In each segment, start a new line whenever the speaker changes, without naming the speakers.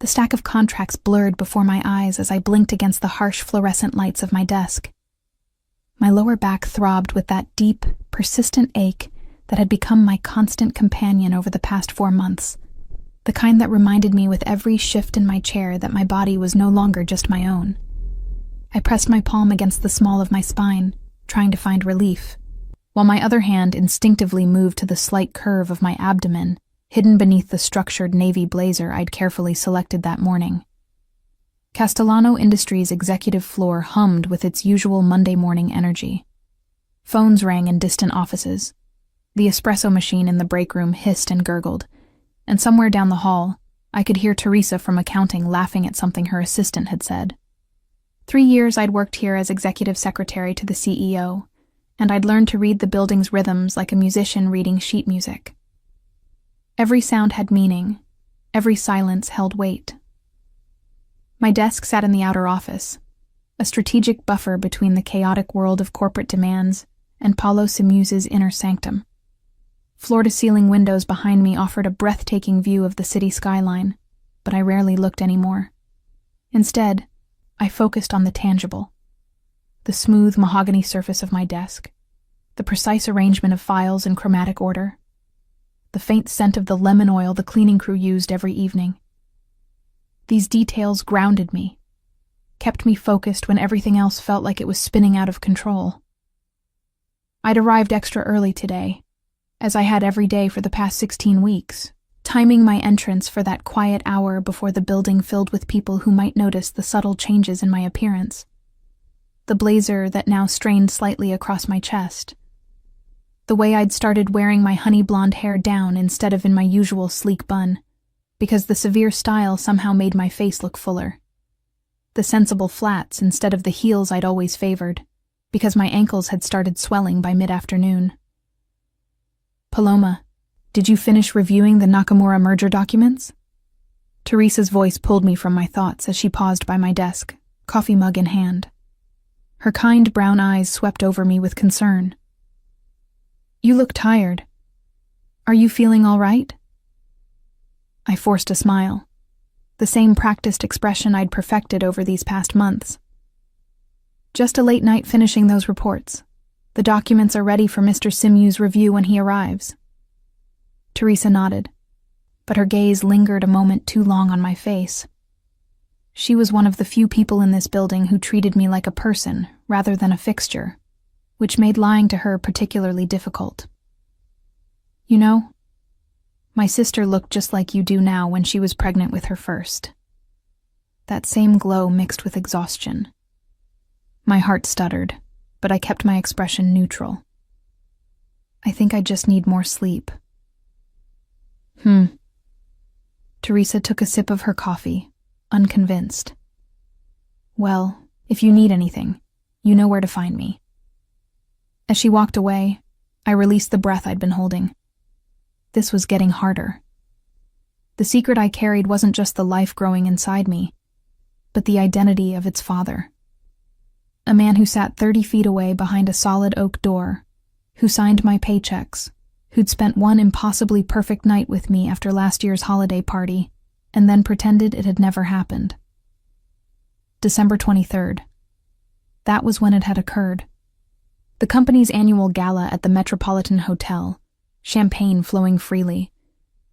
The stack of contracts blurred before my eyes as I blinked against the harsh fluorescent lights of my desk. My lower back throbbed with that deep, persistent ache that had become my constant companion over the past 4 months, the kind that reminded me with every shift in my chair that my body was no longer just my own. I pressed my palm against the small of my spine, trying to find relief, while my other hand instinctively moved to the slight curve of my abdomen, hidden beneath the structured navy blazer I'd carefully selected that morning. Castellano Industries' executive floor hummed with its usual Monday morning energy. Phones rang in distant offices. The espresso machine in the break room hissed and gurgled, and somewhere down the hall, I could hear Teresa from accounting laughing at something her assistant had said. 3 years I'd worked here as executive secretary to the CEO, and I'd learned to read the building's rhythms like a musician reading sheet music. Every sound had meaning, every silence held weight. My desk sat in the outer office, a strategic buffer between the chaotic world of corporate demands and Paulo Simuse's inner sanctum. Floor-to-ceiling windows behind me offered a breathtaking view of the city skyline, but I rarely looked anymore. Instead, I focused on the tangible. The smooth mahogany surface of my desk, the precise arrangement of files in chromatic order, the faint scent of the lemon oil the cleaning crew used every evening. These details grounded me, kept me focused when everything else felt like it was spinning out of control. I'd arrived extra early today, as I had every day for the past 16 weeks, timing my entrance for that quiet hour before the building filled with people who might notice the subtle changes in my appearance. The blazer that now strained slightly across my chest. The way I'd started wearing my honey blonde hair down instead of in my usual sleek bun, because the severe style somehow made my face look fuller. The sensible flats instead of the heels I'd always favored, because my ankles had started swelling by mid-afternoon. Paloma, did you finish reviewing the Nakamura merger documents? Teresa's voice pulled me from my thoughts as she paused by my desk, coffee mug in hand. Her kind brown eyes swept over me with concern. You look tired. Are you feeling all right? I forced a smile, the same practiced expression I'd perfected over these past months. Just a late night finishing those reports. The documents are ready for Mr. Simu's review when he arrives. Teresa nodded, but her gaze lingered a moment too long on my face. She was one of the few people in this building who treated me like a person rather than a fixture, which made lying to her particularly difficult. You know, my sister looked just like you do now when she was pregnant with her first. That same glow mixed with exhaustion. My heart stuttered, but I kept my expression neutral. I think I just need more sleep. Teresa took a sip of her coffee, unconvinced. Well, if you need anything, you know where to find me. As she walked away, I released the breath I'd been holding. This was getting harder. The secret I carried wasn't just the life growing inside me, but the identity of its father. A man who sat 30 feet away behind a solid oak door, who signed my paychecks, who'd spent one impossibly perfect night with me after last year's holiday party, and then pretended it had never happened. December 23rd. That was when it had occurred. The company's annual gala at the Metropolitan Hotel, champagne flowing freely,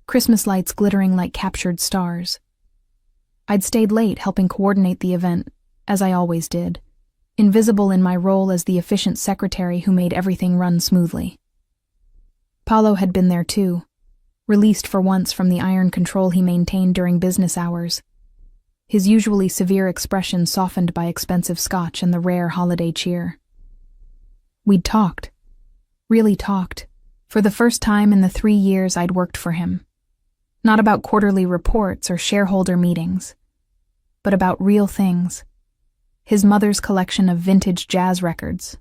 Christmas lights glittering like captured stars. I'd stayed late helping coordinate the event, as I always did, invisible in my role as the efficient secretary who made everything run smoothly. Paulo had been there too, released for once from the iron control he maintained during business hours, his usually severe expression softened by expensive scotch and the rare holiday cheer. We'd talked, really talked, for the first time in the 3 years I'd worked for him. Not about quarterly reports or shareholder meetings, but about real things. His mother's collection of vintage jazz records.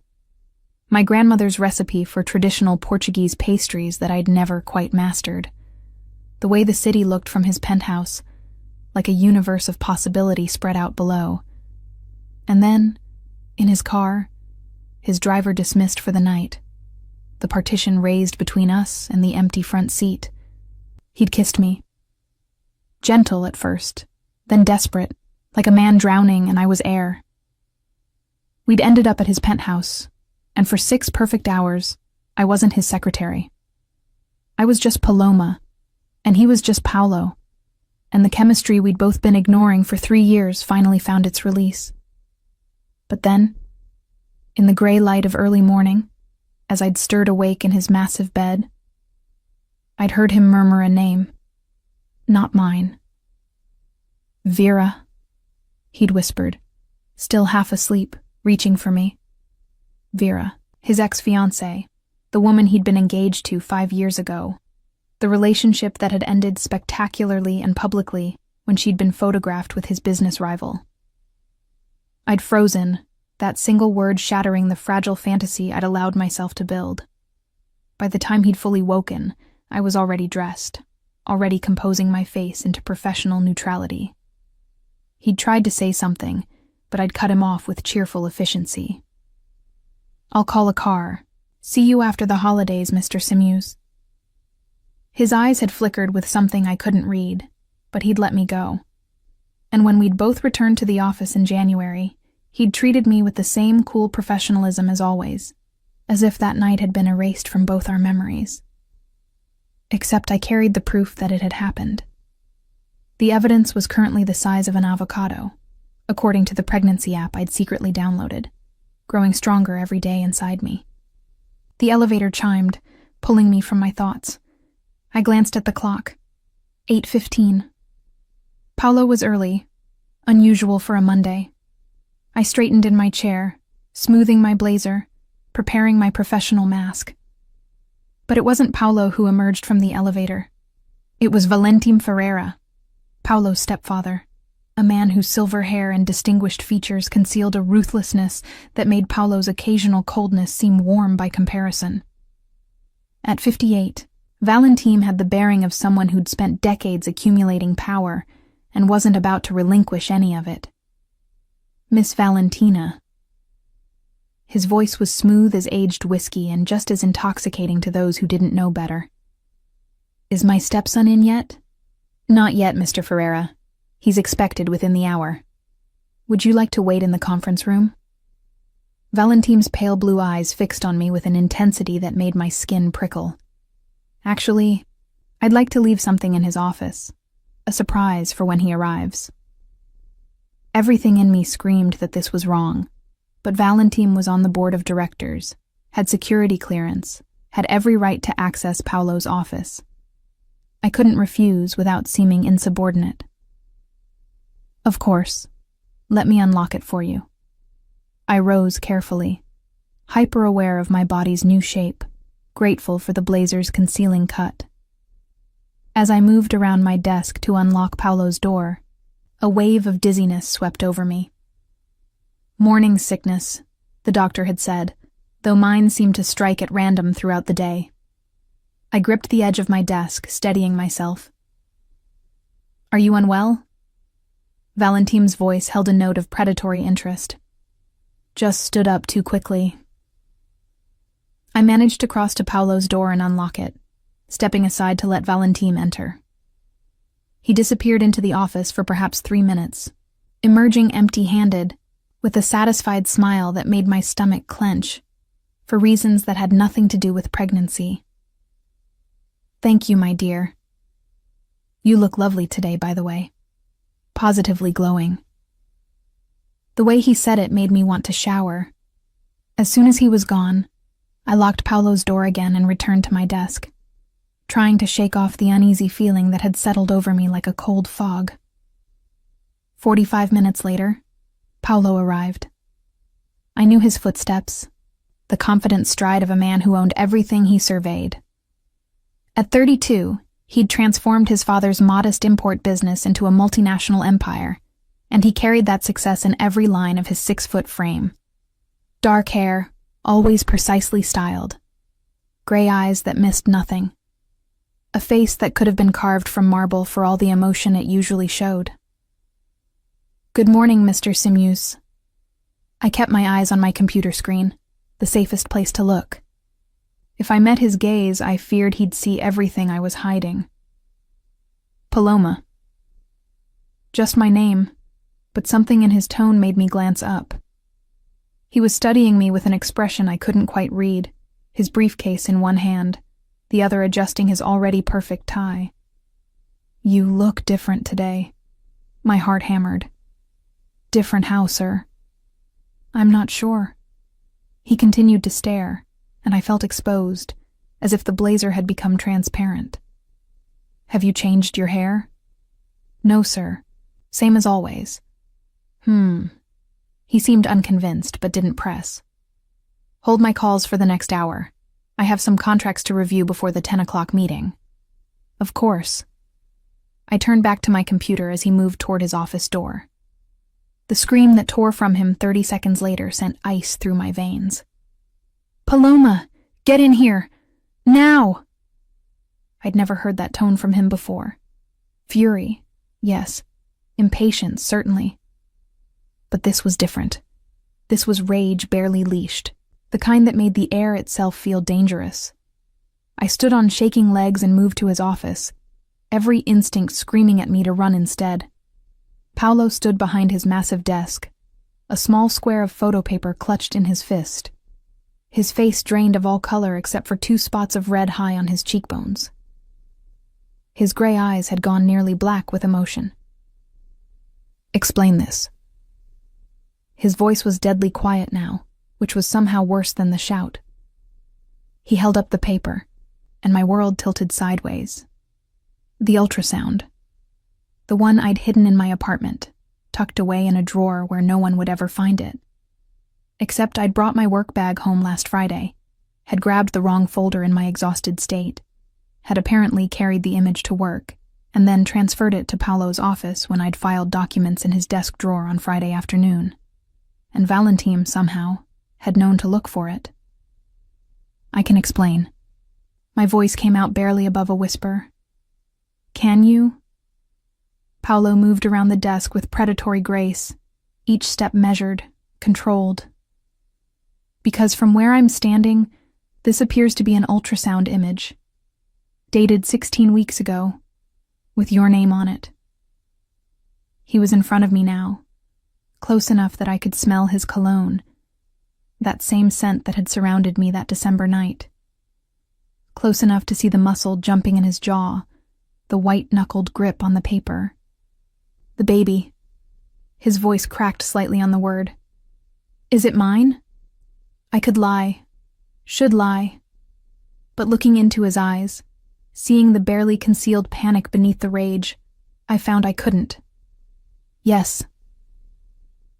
My grandmother's recipe for traditional Portuguese pastries that I'd never quite mastered. The way the city looked from his penthouse, like a universe of possibility spread out below. And then, in his car, his driver dismissed for the night, the partition raised between us and the empty front seat. He'd kissed me. Gentle at first, then desperate, like a man drowning and I was air. We'd ended up at his penthouse, and for 6 perfect hours, I wasn't his secretary. I was just Paloma, and he was just Paulo, and the chemistry we'd both been ignoring for 3 years finally found its release. But then, in the gray light of early morning, as I'd stirred awake in his massive bed, I'd heard him murmur a name, not mine. Vera, he'd whispered, still half asleep, reaching for me. Vera, his ex-fiancée, the woman he'd been engaged to 5 years ago, the relationship that had ended spectacularly and publicly when she'd been photographed with his business rival. I'd frozen, that single word shattering the fragile fantasy I'd allowed myself to build. By the time he'd fully woken, I was already dressed, already composing my face into professional neutrality. He'd tried to say something, but I'd cut him off with cheerful efficiency. "I'll call a car. See you after the holidays, Mr. Simeus." His eyes had flickered with something I couldn't read, but he'd let me go. And when we'd both returned to the office in January, he'd treated me with the same cool professionalism as always, as if that night had been erased from both our memories. Except I carried the proof that it had happened. The evidence was currently the size of an avocado, according to the pregnancy app I'd secretly downloaded, growing stronger every day inside me. The elevator chimed, pulling me from my thoughts. I glanced at the clock. 8:15. Paulo was early, unusual for a Monday. I straightened in my chair, smoothing my blazer, preparing my professional mask. But it wasn't Paulo who emerged from the elevator. It was Valentim Ferreira, Paulo's stepfather, a man whose silver hair and distinguished features concealed a ruthlessness that made Paulo's occasional coldness seem warm by comparison. At 58, Valentim had the bearing of someone who'd spent decades accumulating power and wasn't about to relinquish any of it. Miss Valentina. His voice was smooth as aged whiskey and just as intoxicating to those who didn't know better. "Is my stepson in yet?" "Not yet, Mr. Ferreira. He's expected within the hour. Would you like to wait in the conference room?" Valentim's pale blue eyes fixed on me with an intensity that made my skin prickle. "Actually, I'd like to leave something in his office. A surprise for when he arrives." Everything in me screamed that this was wrong, but Valentim was on the board of directors, had security clearance, had every right to access Paulo's office. I couldn't refuse without seeming insubordinate. "Of course. Let me unlock it for you." I rose carefully, hyper-aware of my body's new shape, grateful for the blazer's concealing cut. As I moved around my desk to unlock Paulo's door, a wave of dizziness swept over me. Morning sickness, the doctor had said, though mine seemed to strike at random throughout the day. I gripped the edge of my desk, steadying myself. "Are you unwell?" Valentim's voice held a note of predatory interest. "Just stood up too quickly." I managed to cross to Paulo's door and unlock it, stepping aside to let Valentim enter. He disappeared into the office for perhaps 3 minutes, emerging empty-handed, with a satisfied smile that made my stomach clench, for reasons that had nothing to do with pregnancy. "Thank you, my dear. You look lovely today, by the way. Positively glowing." The way he said it made me want to shower. As soon as he was gone, I locked Paulo's door again and returned to my desk, trying to shake off the uneasy feeling that had settled over me like a cold fog. 45 minutes later, Paulo arrived. I knew his footsteps, the confident stride of a man who owned everything he surveyed. At 32, he'd transformed his father's modest import business into a multinational empire, and he carried that success in every line of his 6-foot frame. Dark hair, always precisely styled. Gray eyes that missed nothing. A face that could have been carved from marble for all the emotion it usually showed. "Good morning, Mr. Simeus." I kept my eyes on my computer screen, the safest place to look. If I met his gaze, I feared he'd see everything I was hiding. "Paloma." Just my name, but something in his tone made me glance up. He was studying me with an expression I couldn't quite read, his briefcase in one hand, the other adjusting his already perfect tie. You look different today. My heart hammered. Different how, sir? I'm not sure. He continued to stare, and I felt exposed, as if the blazer had become transparent. Have you changed your hair? No, sir. Same as always. He seemed unconvinced, but didn't press. Hold my calls for the next hour. I have some contracts to review before the 10 o'clock meeting. Of course. I turned back to my computer as he moved toward his office door. The scream that tore from him 30 seconds later sent ice through my veins. Paloma, get in here! Now! I'd never heard that tone from him before. Fury, yes. Impatience, certainly. But this was different. This was rage barely leashed, the kind that made the air itself feel dangerous. I stood on shaking legs and moved to his office, every instinct screaming at me to run instead. Paolo stood behind his massive desk, a small square of photo paper clutched in his fist. His face drained of all color except for 2 spots of red high on his cheekbones. His gray eyes had gone nearly black with emotion. Explain this. His voice was deadly quiet now, which was somehow worse than the shout. He held up the paper, and my world tilted sideways. The ultrasound. The one I'd hidden in my apartment, tucked away in a drawer where no one would ever find it. Except I'd brought my work bag home last Friday, had grabbed the wrong folder in my exhausted state, had apparently carried the image to work, and then transferred it to Paolo's office when I'd filed documents in his desk drawer on Friday afternoon. And Valentin, somehow, had known to look for it. I can explain. My voice came out barely above a whisper. Can you? Paolo moved around the desk with predatory grace, each step measured, controlled. Because from where I'm standing, this appears to be an ultrasound image, dated 16 weeks ago, with your name on it. He was in front of me now, close enough that I could smell his cologne, that same scent that had surrounded me that December night. Close enough to see the muscle jumping in his jaw, the white-knuckled grip on the paper. The baby. His voice cracked slightly on the word. Is it mine? I could lie, should lie. But looking into his eyes, seeing the barely concealed panic beneath the rage, I found I couldn't. Yes.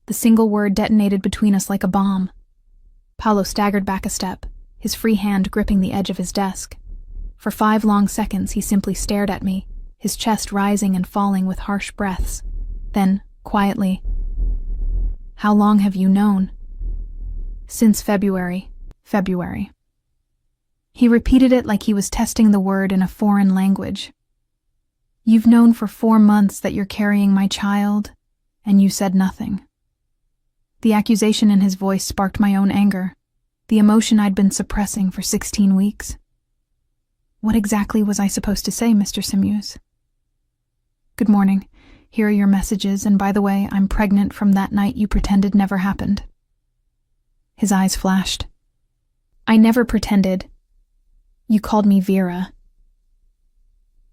The single word detonated between us like a bomb. Paolo staggered back a step, his free hand gripping the edge of his desk. For 5 long seconds he simply stared at me, his chest rising and falling with harsh breaths. Then, quietly, How long have you known? Since February. He repeated it like he was testing the word in a foreign language. You've known for 4 months that you're carrying my child, and you said nothing. The accusation in his voice sparked my own anger, the emotion I'd been suppressing for 16 weeks. What exactly was I supposed to say, Mr. Simuse? Good morning. Here are your messages, and by the way, I'm pregnant from that night you pretended never happened. His eyes flashed. I never pretended. You called me Vera.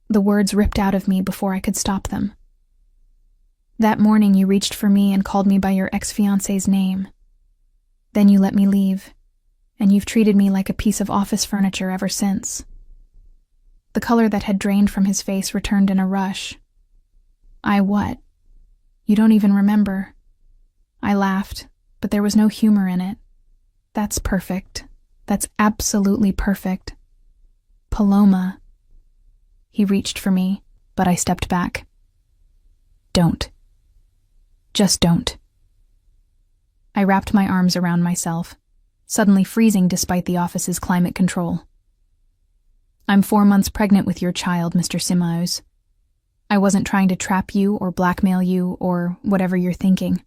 The words ripped out of me before I could stop them. That morning you reached for me and called me by your ex-fiancé's name. Then you let me leave, and you've treated me like a piece of office furniture ever since. The color that had drained from his face returned in a rush. What? You don't even remember. I laughed, but there was no humor in it. That's perfect. That's absolutely perfect. Paloma. He reached for me, but I stepped back. Don't. Just don't. I wrapped my arms around myself, suddenly freezing despite the office's climate control. I'm 4 months pregnant with your child, Mr. Simuse. I wasn't trying to trap you or blackmail you or whatever you're thinking.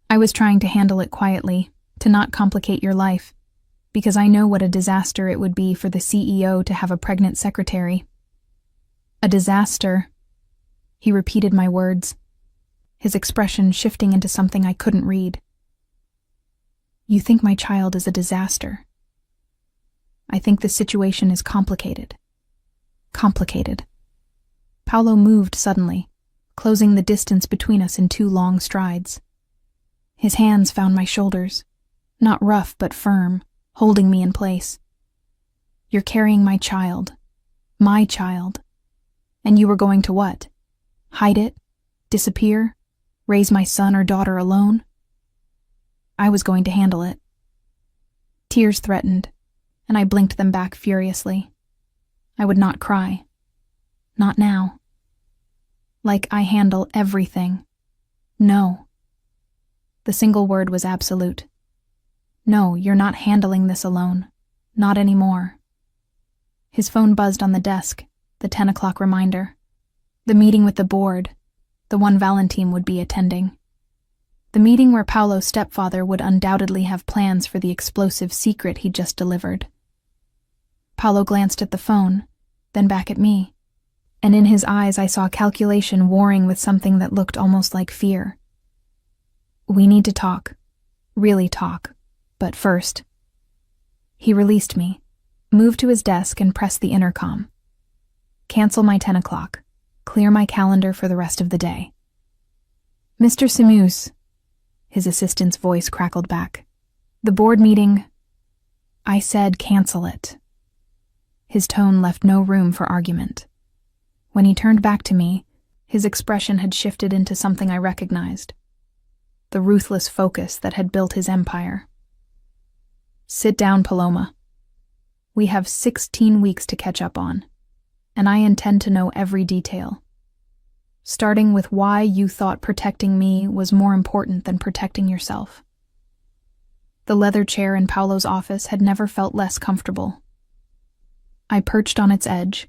I was trying to handle it quietly, to not complicate your life, because I know what a disaster it would be for the CEO to have a pregnant secretary. A disaster. He repeated my words, his expression shifting into something I couldn't read. You think my child is a disaster. I think the situation is complicated. Complicated. Paolo moved suddenly, closing the distance between us in 2 long strides. His hands found my shoulders, not rough but firm, holding me in place. You're carrying my child. My child. And you were going to what? Hide it? Disappear? Raise my son or daughter alone? I was going to handle it. Tears threatened, and I blinked them back furiously. I would not cry. Not now. Like I handle everything. No. The single word was absolute. No, you're not handling this alone. Not anymore. His phone buzzed on the desk, the 10 o'clock reminder. The meeting with the board, the one Valentine would be attending. The meeting where Paolo's stepfather would undoubtedly have plans for the explosive secret he'd just delivered. Paolo glanced at the phone, then back at me, and in his eyes I saw calculation warring with something that looked almost like fear. We need to talk. Really talk. But first. He released me, moved to his desk and pressed the intercom. Cancel my 10 o'clock. Clear my calendar for the rest of the day. Mr. Simuse, his assistant's voice crackled back. The board meeting. I said cancel it. His tone left no room for argument. When he turned back to me, his expression had shifted into something I recognized. The ruthless focus that had built his empire. Sit down, Paloma. We have 16 weeks to catch up on, and I intend to know every detail. Starting with why you thought protecting me was more important than protecting yourself. The leather chair in Paolo's office had never felt less comfortable. I perched on its edge,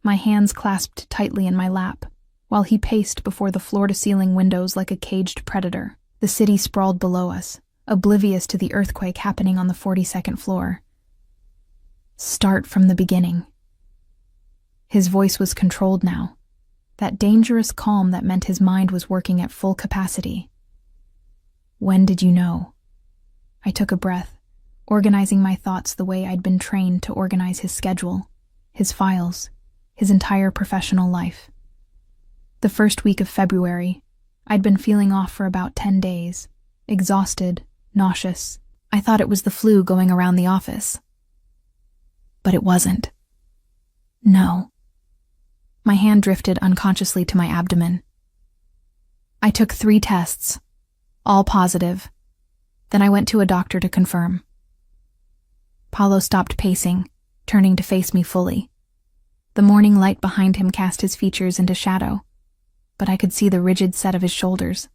my hands clasped tightly in my lap, while he paced before the floor-to-ceiling windows like a caged predator. The city sprawled below us, oblivious to the earthquake happening on the 42nd floor. Start from the beginning. His voice was controlled now, that dangerous calm that meant his mind was working at full capacity. When did you know? I took a breath, organizing my thoughts the way I'd been trained to organize his schedule, his files, his entire professional life. The first week of February, I'd been feeling off for about 10 days, exhausted, nauseous. I thought it was the flu going around the office. But it wasn't. No. My hand drifted unconsciously to my abdomen. I took 3 tests, all positive. Then I went to a doctor to confirm. Paolo stopped pacing, turning to face me fully. The morning light behind him cast his features into shadow, but I could see the rigid set of his shoulders.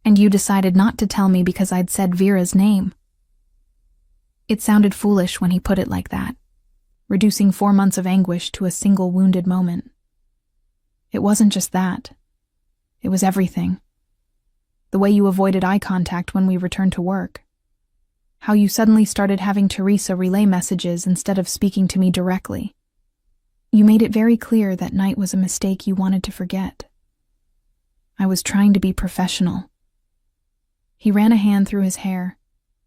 And you decided not to tell me because I'd said Vera's name. It sounded foolish when he put it like that, reducing 4 months of anguish to a single wounded moment. It wasn't just that. It was everything. The way you avoided eye contact when we returned to work. How you suddenly started having Teresa relay messages instead of speaking to me directly. You made it very clear that night was a mistake you wanted to forget. I was trying to be professional. He ran a hand through his hair,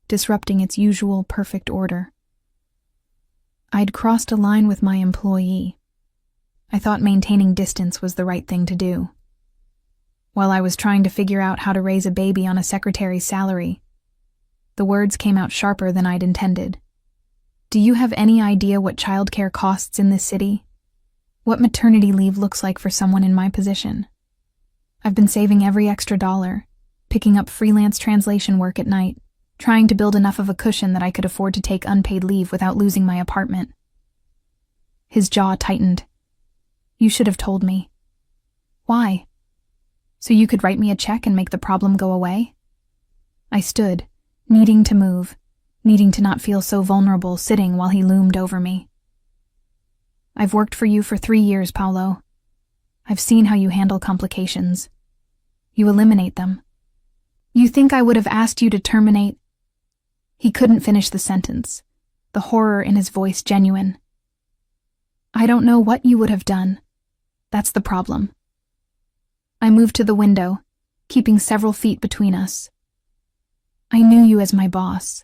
disrupting its usual perfect order. I'd crossed a line with my employee. I thought maintaining distance was the right thing to do. While I was trying to figure out how to raise a baby on a secretary's salary, the words came out sharper than I'd intended. Do you have any idea what childcare costs in this city? What maternity leave looks like for someone in my position? I've been saving every extra dollar, picking up freelance translation work at night, trying to build enough of a cushion that I could afford to take unpaid leave without losing my apartment. His jaw tightened. You should have told me. Why? So you could write me a check and make the problem go away? I stood, needing to move, needing to not feel so vulnerable sitting while he loomed over me. I've worked for you for 3 years, Paolo. I've seen how you handle complications. You eliminate them. You think I would have asked you to terminate? He couldn't finish the sentence, the horror in his voice genuine. I don't know what you would have done. That's the problem. I moved to the window, keeping several feet between us. I knew you as my boss.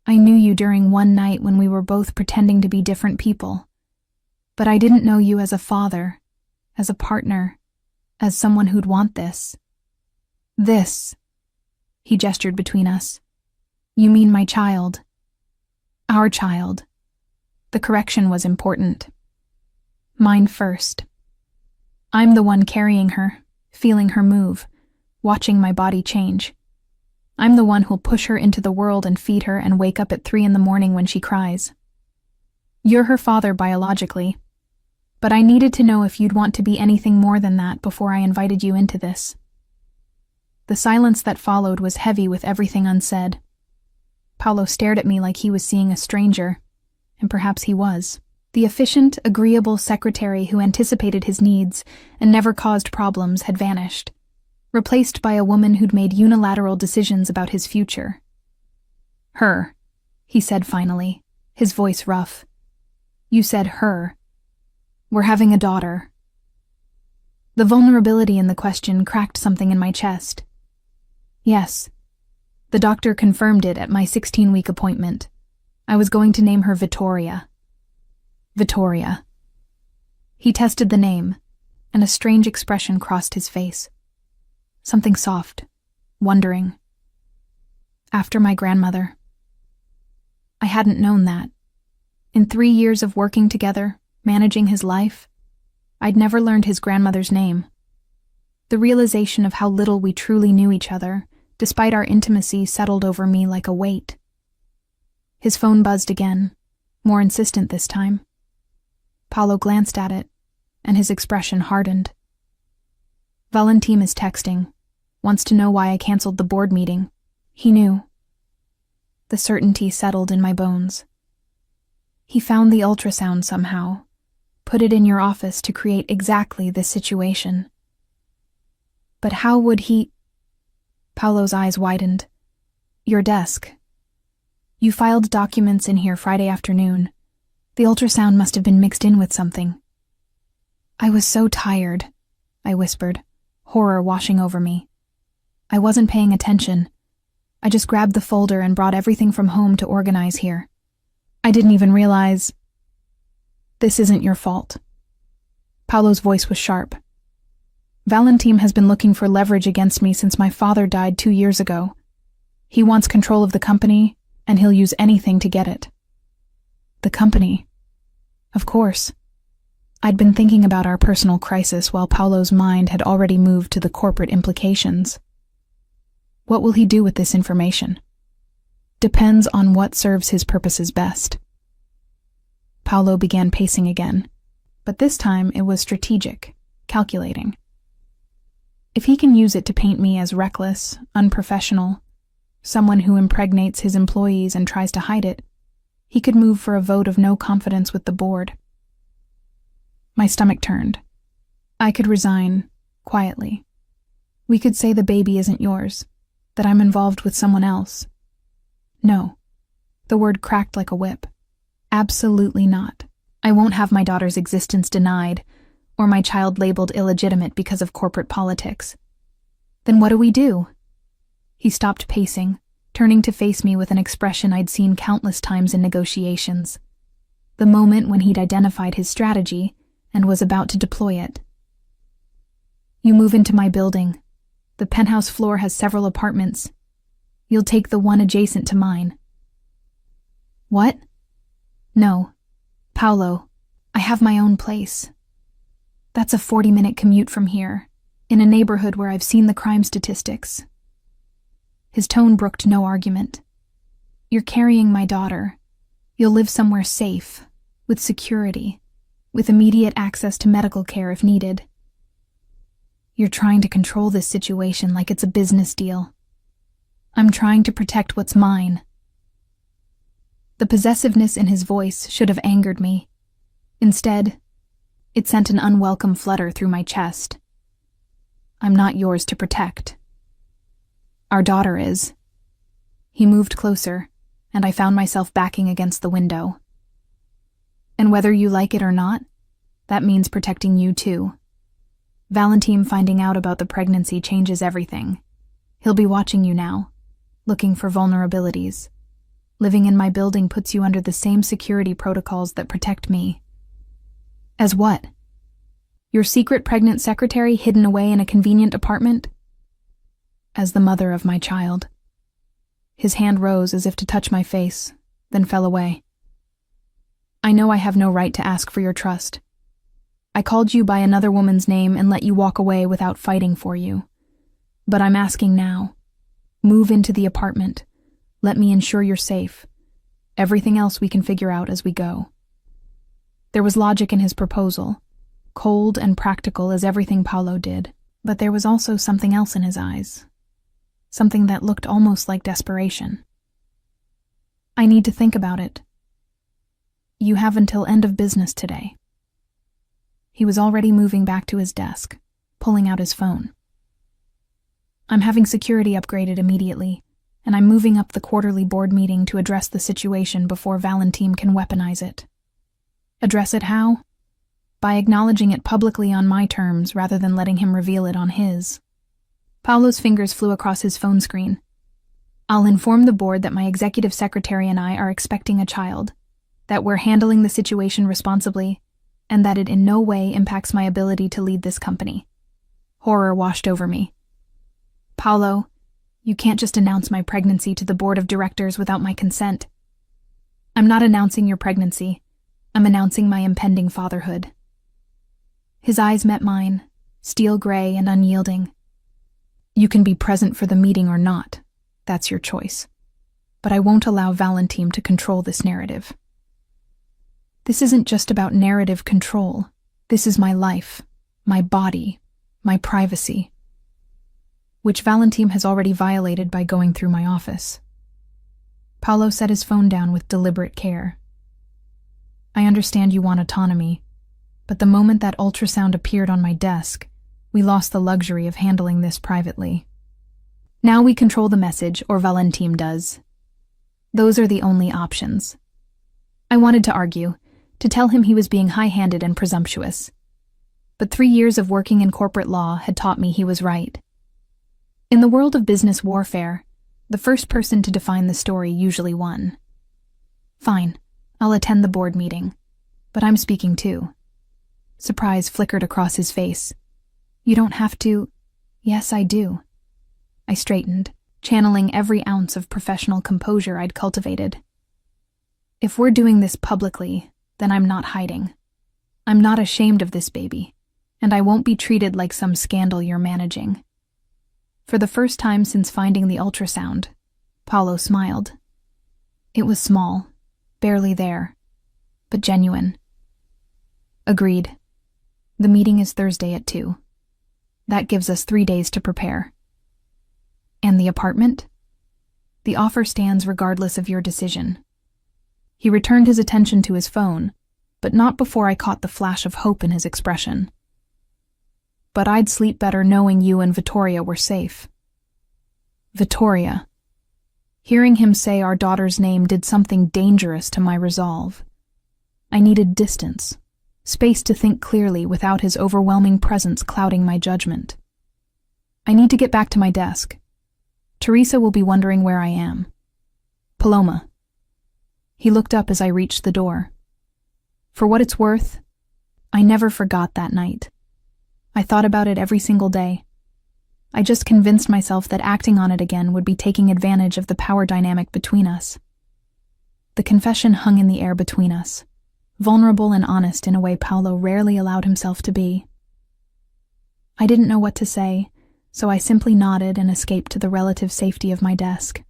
I knew you during one night when we were both pretending to be different people. But I didn't know you as a father, as a partner, as someone who'd want this. This, he gestured between us. You mean my child. Our child. The correction was important. Mine first. I'm the one carrying her, feeling her move, watching my body change. I'm the one who'll push her into the world and feed her and wake up at 3 in the morning when she cries. You're her father biologically, but I needed to know if you'd want to be anything more than that before I invited you into this. The silence that followed was heavy with everything unsaid. Paolo stared at me like he was seeing a stranger, and perhaps he was. The efficient, agreeable secretary who anticipated his needs and never caused problems had vanished, replaced by a woman who'd made unilateral decisions about his future. Her, he said finally, his voice rough. You said her. We're having a daughter. The vulnerability in the question cracked something in my chest. Yes. The doctor confirmed it at my 16-week appointment. I was going to name her Vittoria. Vittoria. He tested the name, and a strange expression crossed his face. Something soft, wondering. After my grandmother. I hadn't known that. In 3 years of working together, managing his life, I'd never learned his grandmother's name. The realization of how little we truly knew each other, despite our intimacy, settled over me like a weight. His phone buzzed again, more insistent this time. Paolo glanced at it, and his expression hardened. Valentim is texting, wants to know why I canceled the board meeting. He knew. The certainty settled in my bones. He found the ultrasound somehow, put it in your office to create exactly this situation. But how would he... Paolo's eyes widened. Your desk. You filed documents in here Friday afternoon. The ultrasound must have been mixed in with something. I was so tired, I whispered, horror washing over me. I wasn't paying attention. I just grabbed the folder and brought everything from home to organize here. I didn't even realize... This isn't your fault. Paolo's voice was sharp. Valentim has been looking for leverage against me since my father died 2 years ago. He wants control of the company, and he'll use anything to get it. The company. Of course. I'd been thinking about our personal crisis while Paolo's mind had already moved to the corporate implications. What will he do with this information? Depends on what serves his purposes best. Paolo began pacing again, but this time it was strategic, calculating. If he can use it to paint me as reckless, unprofessional, someone who impregnates his employees and tries to hide it, he could move for a vote of no confidence with the board. My stomach turned. I could resign, quietly. We could say the baby isn't yours, that I'm involved with someone else. No. The word cracked like a whip. Absolutely not. I won't have my daughter's existence denied, or my child labeled illegitimate because of corporate politics. Then what do we do? He stopped pacing, turning to face me with an expression I'd seen countless times in negotiations. The moment when he'd identified his strategy and was about to deploy it. You move into my building. The penthouse floor has several apartments. You'll take the one adjacent to mine. What? No. Paolo, I have my own place. That's a 40-minute commute from here, in a neighborhood where I've seen the crime statistics. His tone brooked no argument. You're carrying my daughter. You'll live somewhere safe, with security, with immediate access to medical care if needed. You're trying to control this situation like it's a business deal. I'm trying to protect what's mine. The possessiveness in his voice should have angered me. Instead, it sent an unwelcome flutter through my chest. I'm not yours to protect. Our daughter is. He moved closer, and I found myself backing against the window. And whether you like it or not, that means protecting you too. Valentin finding out about the pregnancy changes everything. He'll be watching you now, looking for vulnerabilities. Living in my building puts you under the same security protocols that protect me. As what? Your secret pregnant secretary hidden away in a convenient apartment? As the mother of my child. His hand rose as if to touch my face, then fell away. I know I have no right to ask for your trust. I called you by another woman's name and let you walk away without fighting for you. But I'm asking now. Move into the apartment. Let me ensure you're safe. Everything else we can figure out as we go. There was logic in his proposal, cold and practical as everything Paolo did, but there was also something else in his eyes. Something that looked almost like desperation. I need to think about it. You have until end of business today. He was already moving back to his desk, pulling out his phone. I'm having security upgraded immediately, and I'm moving up the quarterly board meeting to address the situation before Valentin can weaponize it. Address it how? By acknowledging it publicly on my terms rather than letting him reveal it on his. Paolo's fingers flew across his phone screen. I'll inform the board that my executive secretary and I are expecting a child, that we're handling the situation responsibly, and that it in no way impacts my ability to lead this company. Horror washed over me. Paolo, you can't just announce my pregnancy to the board of directors without my consent. I'm not announcing your pregnancy. I'm announcing my impending fatherhood. His eyes met mine, steel gray and unyielding. You can be present for the meeting or not. That's your choice. But I won't allow Valentin to control this narrative. This isn't just about narrative control. This is my life, my body, my privacy, which Valentin has already violated by going through my office. Paolo set his phone down with deliberate care. I understand you want autonomy, but the moment that ultrasound appeared on my desk, we lost the luxury of handling this privately. Now we control the message, or Valentin does. Those are the only options. I wanted to argue, to tell him he was being high-handed and presumptuous. But 3 years of working in corporate law had taught me he was right. In the world of business warfare, the first person to define the story usually won. Fine, I'll attend the board meeting, but I'm speaking too. Surprise flickered across his face. You don't have to. Yes, I do. I straightened, channeling every ounce of professional composure I'd cultivated. If we're doing this publicly, then I'm not hiding. I'm not ashamed of this baby, and I won't be treated like some scandal you're managing. For the first time since finding the ultrasound, Paolo smiled. It was small, barely there, but genuine. Agreed. The meeting is Thursday at 2. That gives us 3 days to prepare. And the apartment? The offer stands regardless of your decision. He returned his attention to his phone, but not before I caught the flash of hope in his expression. But I'd sleep better knowing you and Vittoria were safe. Vittoria. Hearing him say our daughter's name did something dangerous to my resolve. I needed distance, space to think clearly without his overwhelming presence clouding my judgment. I need to get back to my desk. Teresa will be wondering where I am. Paloma. He looked up as I reached the door. For what it's worth, I never forgot that night. I thought about it every single day. I just convinced myself that acting on it again would be taking advantage of the power dynamic between us. The confession hung in the air between us, vulnerable and honest in a way Paolo rarely allowed himself to be. I didn't know what to say, so I simply nodded and escaped to the relative safety of my desk.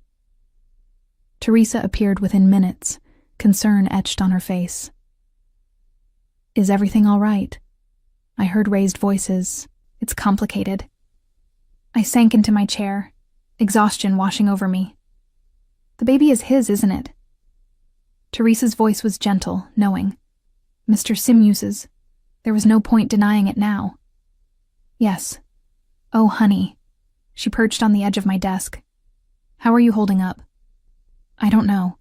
Teresa appeared within minutes, concern etched on her face. Is everything all right? I heard raised voices. It's complicated. I sank into my chair, exhaustion washing over me. The baby is his, isn't it? Teresa's voice was gentle, knowing. Mr. Simus's. There was no point denying it now. Yes. Oh, honey. She perched on the edge of my desk. How are you holding up? I don't know.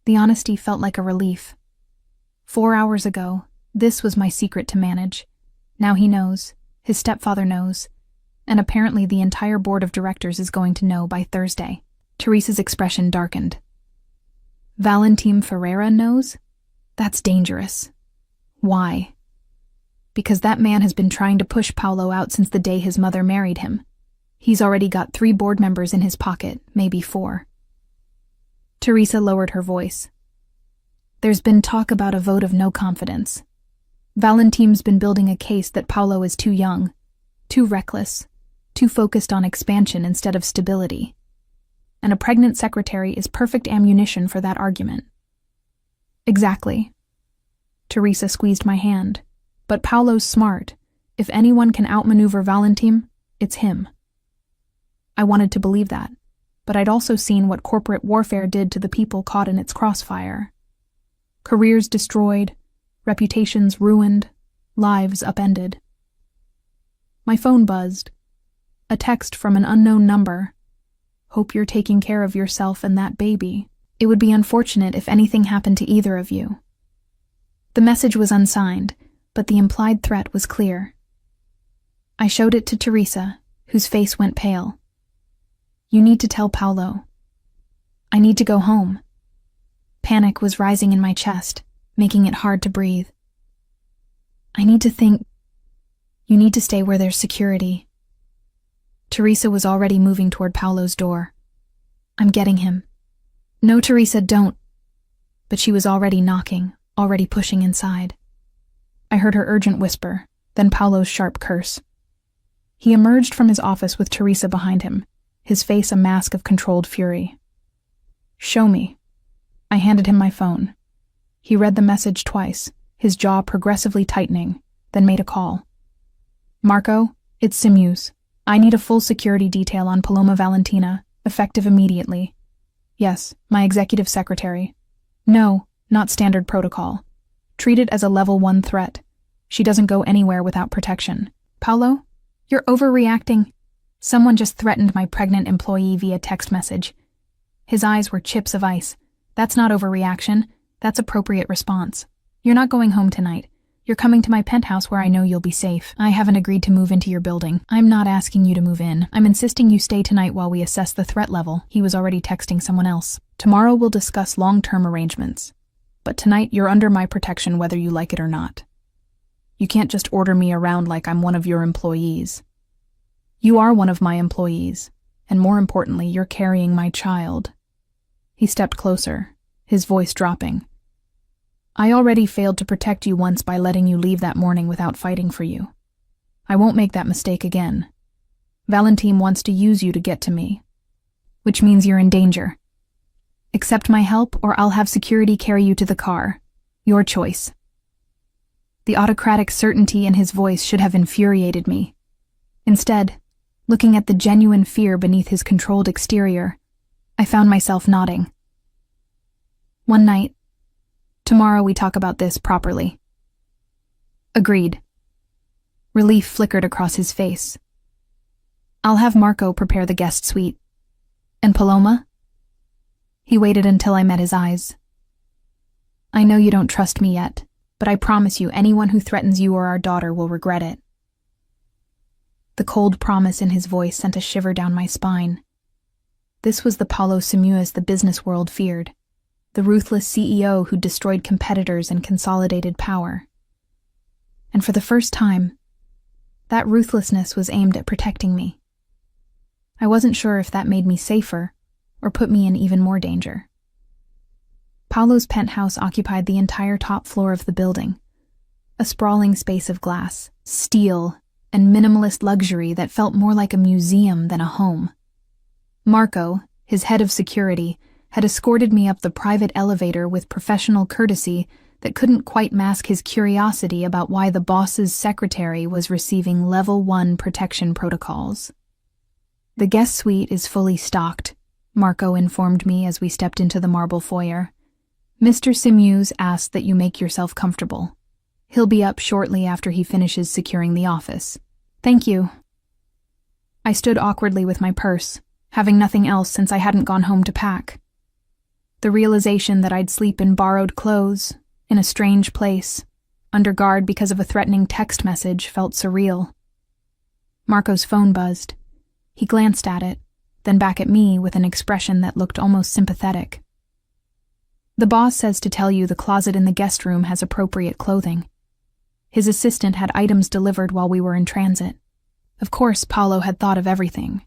The honesty felt like a relief. 4 hours ago, this was my secret to manage. Now he knows. His stepfather knows, and apparently the entire board of directors is going to know by Thursday. Teresa's expression darkened. Valentim Ferreira knows? That's dangerous. Why? Because that man has been trying to push Paulo out since the day his mother married him. He's already got 3 board members in his pocket, maybe 4. Teresa lowered her voice. There's been talk about a vote of no confidence. Valentim's been building a case that Paulo is too young, too reckless, too focused on expansion instead of stability. And a pregnant secretary is perfect ammunition for that argument. Exactly. Teresa squeezed my hand. But Paulo's smart. If anyone can outmaneuver Valentim, it's him. I wanted to believe that, but I'd also seen what corporate warfare did to the people caught in its crossfire. Careers destroyed, reputations ruined, lives upended. My phone buzzed. A text from an unknown number. Hope you're taking care of yourself and that baby. It would be unfortunate if anything happened to either of you. The message was unsigned, but the implied threat was clear. I showed it to Teresa, whose face went pale. You need to tell Paulo. I need to go home. Panic was rising in my chest, making it hard to breathe. I need to think. You need to stay where there's security. Teresa was already moving toward Paulo's door. I'm getting him. No, Teresa, don't. But she was already knocking, already pushing inside. I heard her urgent whisper, then Paulo's sharp curse. He emerged from his office with Teresa behind him, his face a mask of controlled fury. Show me. I handed him my phone. He read the message twice, his jaw progressively tightening, then made a call. Marco, it's Simeus. I need a full security detail on Paloma Valentina, effective immediately. Yes, my executive secretary. No, not standard protocol. Treat it as a level 1 threat. She doesn't go anywhere without protection. Paulo, you're overreacting. Someone just threatened my pregnant employee via text message. His eyes were chips of ice. That's not overreaction. That's appropriate response. You're not going home tonight. You're coming to my penthouse where I know you'll be safe. I haven't agreed to move into your building. I'm not asking you to move in. I'm insisting you stay tonight while we assess the threat level. He was already texting someone else. Tomorrow we'll discuss long-term arrangements. But tonight you're under my protection whether you like it or not. You can't just order me around like I'm one of your employees. You are one of my employees, and more importantly, you're carrying my child. He stepped closer, his voice dropping. I already failed to protect you once by letting you leave that morning without fighting for you. I won't make that mistake again. Valentim wants to use you to get to me, which means you're in danger. Accept my help or I'll have security carry you to the car. Your choice. The autocratic certainty in his voice should have infuriated me. Instead, looking at the genuine fear beneath his controlled exterior, I found myself nodding. One night. Tomorrow we talk about this properly. Agreed. Relief flickered across his face. I'll have Marco prepare the guest suite. And Paloma? He waited until I met his eyes. I know you don't trust me yet, but I promise you anyone who threatens you or our daughter will regret it. The cold promise in his voice sent a shiver down my spine. This was the Paulo Simeus the business world feared, the ruthless CEO who destroyed competitors and consolidated power. And for the first time, that ruthlessness was aimed at protecting me. I wasn't sure if that made me safer or put me in even more danger. Paulo's penthouse occupied the entire top floor of the building, a sprawling space of glass, steel, and minimalist luxury that felt more like a museum than a home. Marco, his head of security, had escorted me up the private elevator with professional courtesy that couldn't quite mask his curiosity about why the boss's secretary was receiving level 1 protection protocols. The guest suite is fully stocked, Marco informed me as we stepped into the marble foyer. Mr. Simeus asked that you make yourself comfortable. He'll be up shortly after he finishes securing the office. Thank you. I stood awkwardly with my purse, having nothing else since I hadn't gone home to pack. The realization that I'd sleep in borrowed clothes, in a strange place, under guard because of a threatening text message, felt surreal. Marco's phone buzzed. He glanced at it, then back at me with an expression that looked almost sympathetic. The boss says to tell you the closet in the guest room has appropriate clothing. His assistant had items delivered while we were in transit. Of course, Paolo had thought of everything.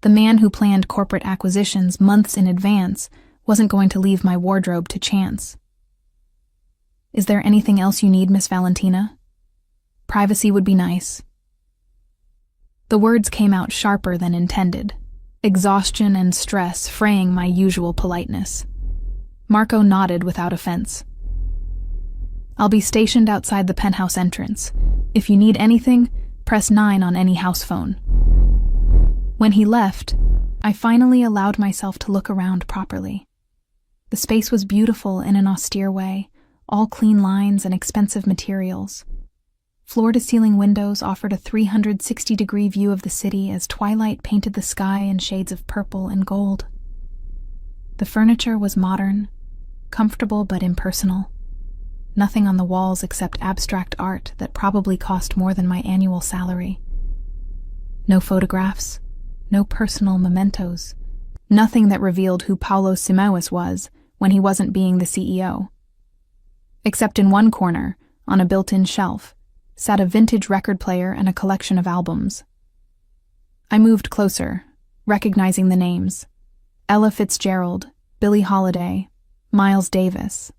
The man who planned corporate acquisitions months in advance wasn't going to leave my wardrobe to chance. Is there anything else you need, Miss Valentina? Privacy would be nice. The words came out sharper than intended, exhaustion and stress fraying my usual politeness. Marco nodded without offense. I'll be stationed outside the penthouse entrance. If you need anything, press 9 on any house phone. When he left, I finally allowed myself to look around properly. The space was beautiful in an austere way, all clean lines and expensive materials. Floor-to-ceiling windows offered a 360-degree view of the city as twilight painted the sky in shades of purple and gold. The furniture was modern, comfortable but impersonal. Nothing on the walls except abstract art that probably cost more than my annual salary. No photographs, no personal mementos, nothing that revealed who Paolo Simoes was when he wasn't being the CEO. Except in one corner, on a built-in shelf, sat a vintage record player and a collection of albums. I moved closer, recognizing the names: Ella Fitzgerald, Billie Holiday, Miles Davis.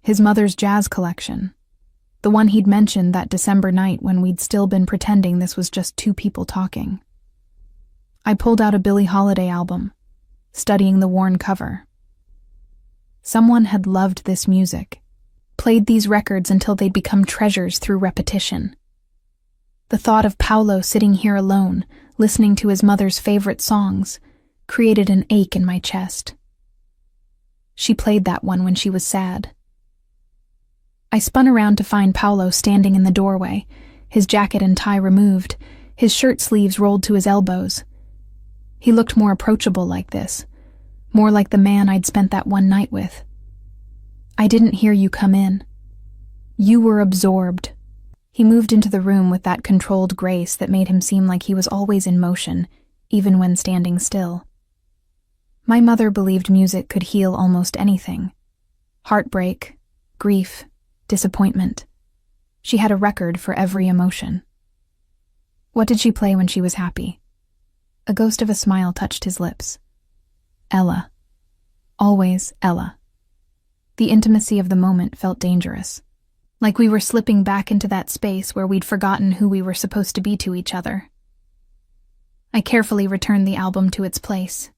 His mother's jazz collection, the one he'd mentioned that December night when we'd still been pretending this was just two people talking. I pulled out a Billie Holiday album, studying the worn cover. Someone had loved this music, played these records until they'd become treasures through repetition. The thought of Paolo sitting here alone, listening to his mother's favorite songs, created an ache in my chest. She played that one when she was sad. I spun around to find Paolo standing in the doorway, his jacket and tie removed, his shirt sleeves rolled to his elbows. He looked more approachable like this, more like the man I'd spent that one night with. I didn't hear you come in. You were absorbed. He moved into the room with that controlled grace that made him seem like he was always in motion, even when standing still. My mother believed music could heal almost anything. Heartbreak, grief, disappointment. She had a record for every emotion. What did she play when she was happy? A ghost of a smile touched his lips. Ella. Always Ella. The intimacy of the moment felt dangerous, like we were slipping back into that space where we'd forgotten who we were supposed to be to each other. I carefully returned the album to its place.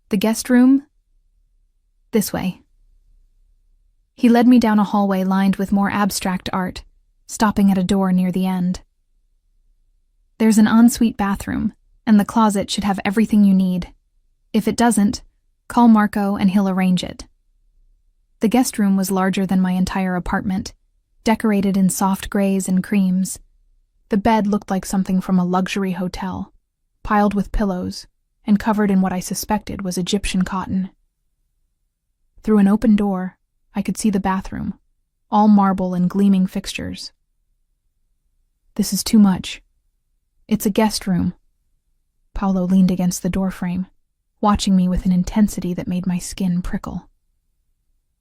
The guest room? This way. He led me down a hallway lined with more abstract art, stopping at a door near the end. There's an ensuite bathroom, and the closet should have everything you need. If it doesn't, call Marco and he'll arrange it. The guest room was larger than my entire apartment, decorated in soft grays and creams. The bed looked like something from a luxury hotel, piled with pillows, and covered in what I suspected was Egyptian cotton. Through an open door, I could see the bathroom, all marble and gleaming fixtures. This is too much. It's a guest room. Paolo leaned against the doorframe, watching me with an intensity that made my skin prickle.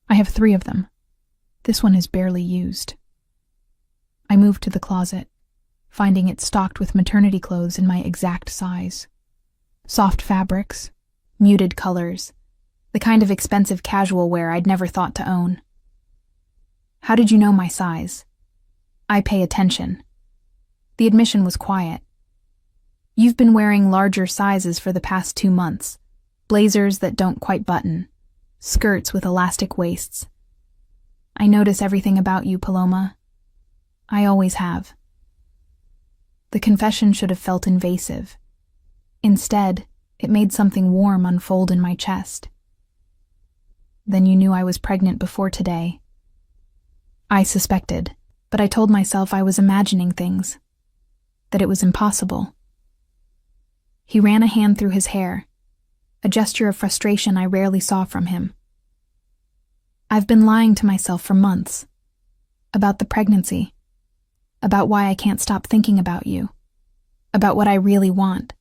I have 3 of them. This one is barely used. I moved to the closet, finding it stocked with maternity clothes in my exact size. Soft fabrics, muted colors, the kind of expensive casual wear I'd never thought to own. How did you know my size? I pay attention. The admission was quiet. You've been wearing larger sizes for the past 2 months. Blazers that don't quite button. Skirts with elastic waists. I notice everything about you, Paloma. I always have. The confession should have felt invasive. Instead, it made something warm unfold in my chest. Then you knew I was pregnant before today. I suspected, but I told myself I was imagining things, that it was impossible. He ran a hand through his hair, a gesture of frustration I rarely saw from him. I've been lying to myself for months, about the pregnancy, about why I can't stop thinking about you. about what I really want.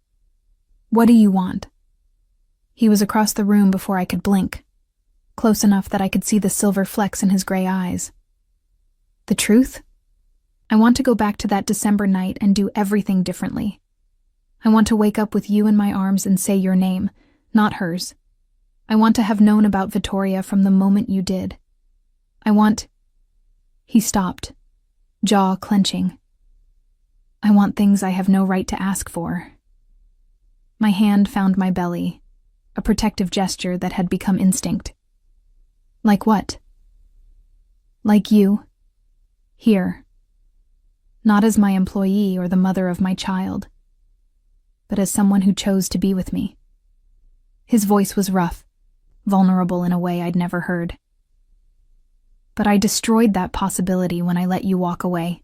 What do you want? He was across the room before I could blink, close enough that I could see the silver flecks in his gray eyes. The truth? I want to go back to that December night and do everything differently. I want to wake up with you in my arms and say your name, not hers. I want to have known about Vittoria from the moment you did. I want... He stopped, jaw clenching. I want things I have no right to ask for. My hand found my belly, a protective gesture that had become instinct. Like what? Like you. Here. Not as my employee or the mother of my child, but as someone who chose to be with me. His voice was rough, vulnerable in a way I'd never heard. But I destroyed that possibility when I let you walk away.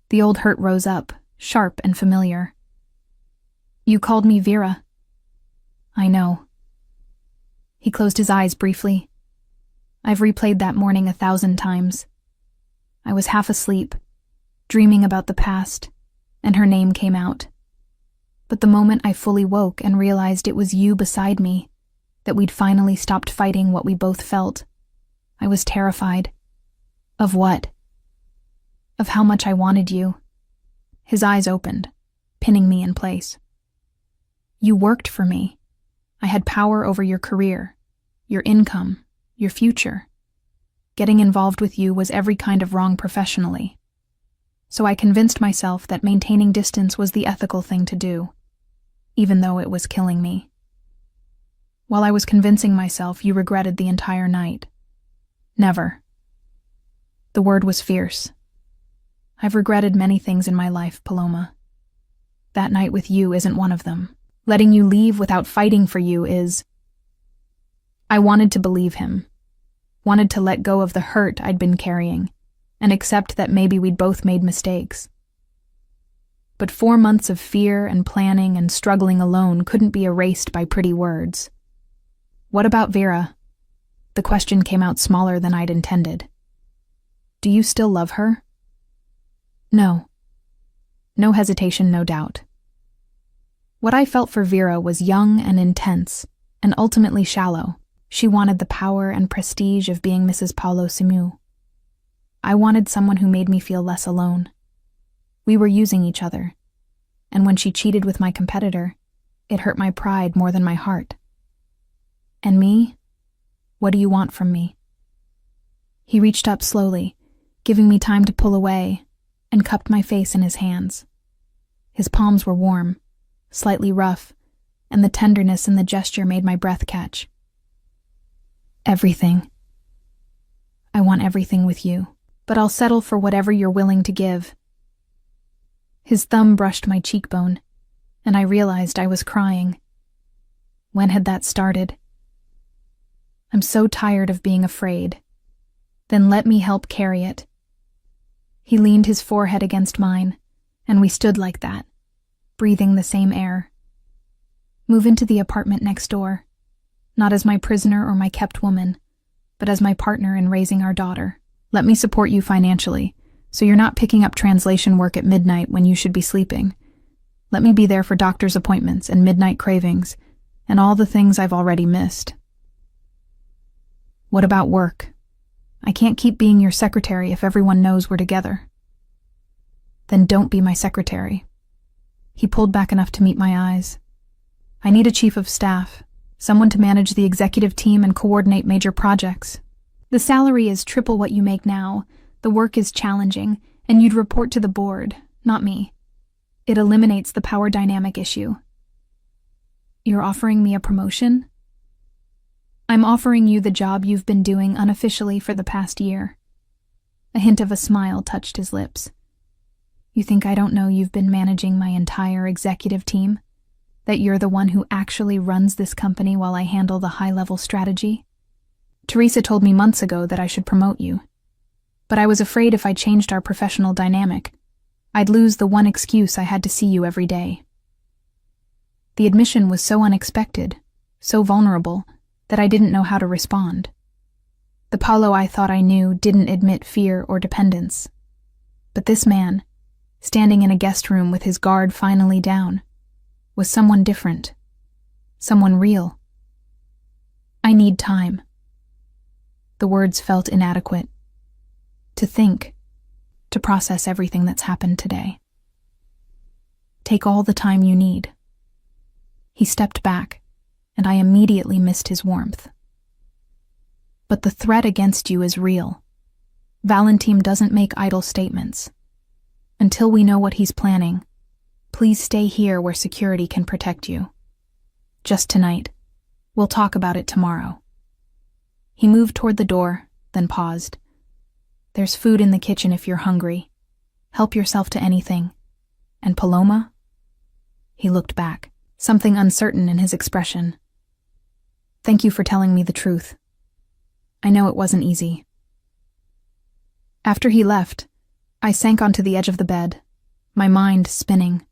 The old hurt rose up, sharp and familiar. You called me Vera. I know. He closed his eyes briefly. I've replayed that morning 1,000 times. I was half asleep, dreaming about the past, and her name came out. But the moment I fully woke and realized it was you beside me, that we'd finally stopped fighting what we both felt, I was terrified. Of what? Of how much I wanted you. His eyes opened, pinning me in place. You worked for me. I had power over your career, your income, your future. Getting involved with you was every kind of wrong professionally. So I convinced myself that maintaining distance was the ethical thing to do, even though it was killing me. While I was convincing myself, you regretted the entire night. Never. The word was fierce. I've regretted many things in my life, Paloma. That night with you isn't one of them. Letting you leave without fighting for you is... I wanted to believe him. Wanted to let go of the hurt I'd been carrying and accept that maybe we'd both made mistakes. But 4 months of fear and planning and struggling alone couldn't be erased by pretty words. What about Vera? The question came out smaller than I'd intended. Do you still love her? No. No hesitation, no doubt. What I felt for Vera was young and intense, and ultimately shallow. She wanted the power and prestige of being Mrs. Paolo Simu. I wanted someone who made me feel less alone. We were using each other, and when she cheated with my competitor, it hurt my pride more than my heart. And me? What do you want from me? He reached up slowly, giving me time to pull away, and cupped my face in his hands. His palms were warm, slightly rough, and the tenderness in the gesture made my breath catch. Everything. I want everything with you, but I'll settle for whatever you're willing to give. His thumb brushed my cheekbone, and I realized I was crying. When had that started? I'm so tired of being afraid. Then let me help carry it. He leaned his forehead against mine, and we stood like that, breathing the same air. Move into the apartment next door, not as my prisoner or my kept woman, but as my partner in raising our daughter. Let me support you financially, so you're not picking up translation work at midnight when you should be sleeping. Let me be there for doctor's appointments and midnight cravings, and all the things I've already missed. What about work? I can't keep being your secretary if everyone knows we're together. Then don't be my secretary. He pulled back enough to meet my eyes. I need a chief of staff, someone to manage the executive team and coordinate major projects. The salary is triple what you make now, the work is challenging, and you'd report to the board, not me. It eliminates the power dynamic issue. You're offering me a promotion? I'm offering you the job you've been doing unofficially for the past year. A hint of a smile touched his lips. You think I don't know you've been managing my entire executive team? That you're the one who actually runs this company while I handle the high-level strategy? Teresa told me months ago that I should promote you. But I was afraid if I changed our professional dynamic, I'd lose the one excuse I had to see you every day. The admission was so unexpected, so vulnerable, that I didn't know how to respond. The Paolo I thought I knew didn't admit fear or dependence. But this man, standing in a guest room with his guard finally down, was someone different, someone real. I need time. The words felt inadequate. To think, to process everything that's happened today. Take all the time you need. He stepped back, and I immediately missed his warmth. But the threat against you is real. Valentin doesn't make idle statements. Until we know what he's planning, please stay here where security can protect you. Just tonight. We'll talk about it tomorrow. He moved toward the door, then paused. There's food in the kitchen if you're hungry. Help yourself to anything. And Paloma? He looked back, something uncertain in his expression. Thank you for telling me the truth. I know it wasn't easy. After he left, I sank onto the edge of the bed, my mind spinning.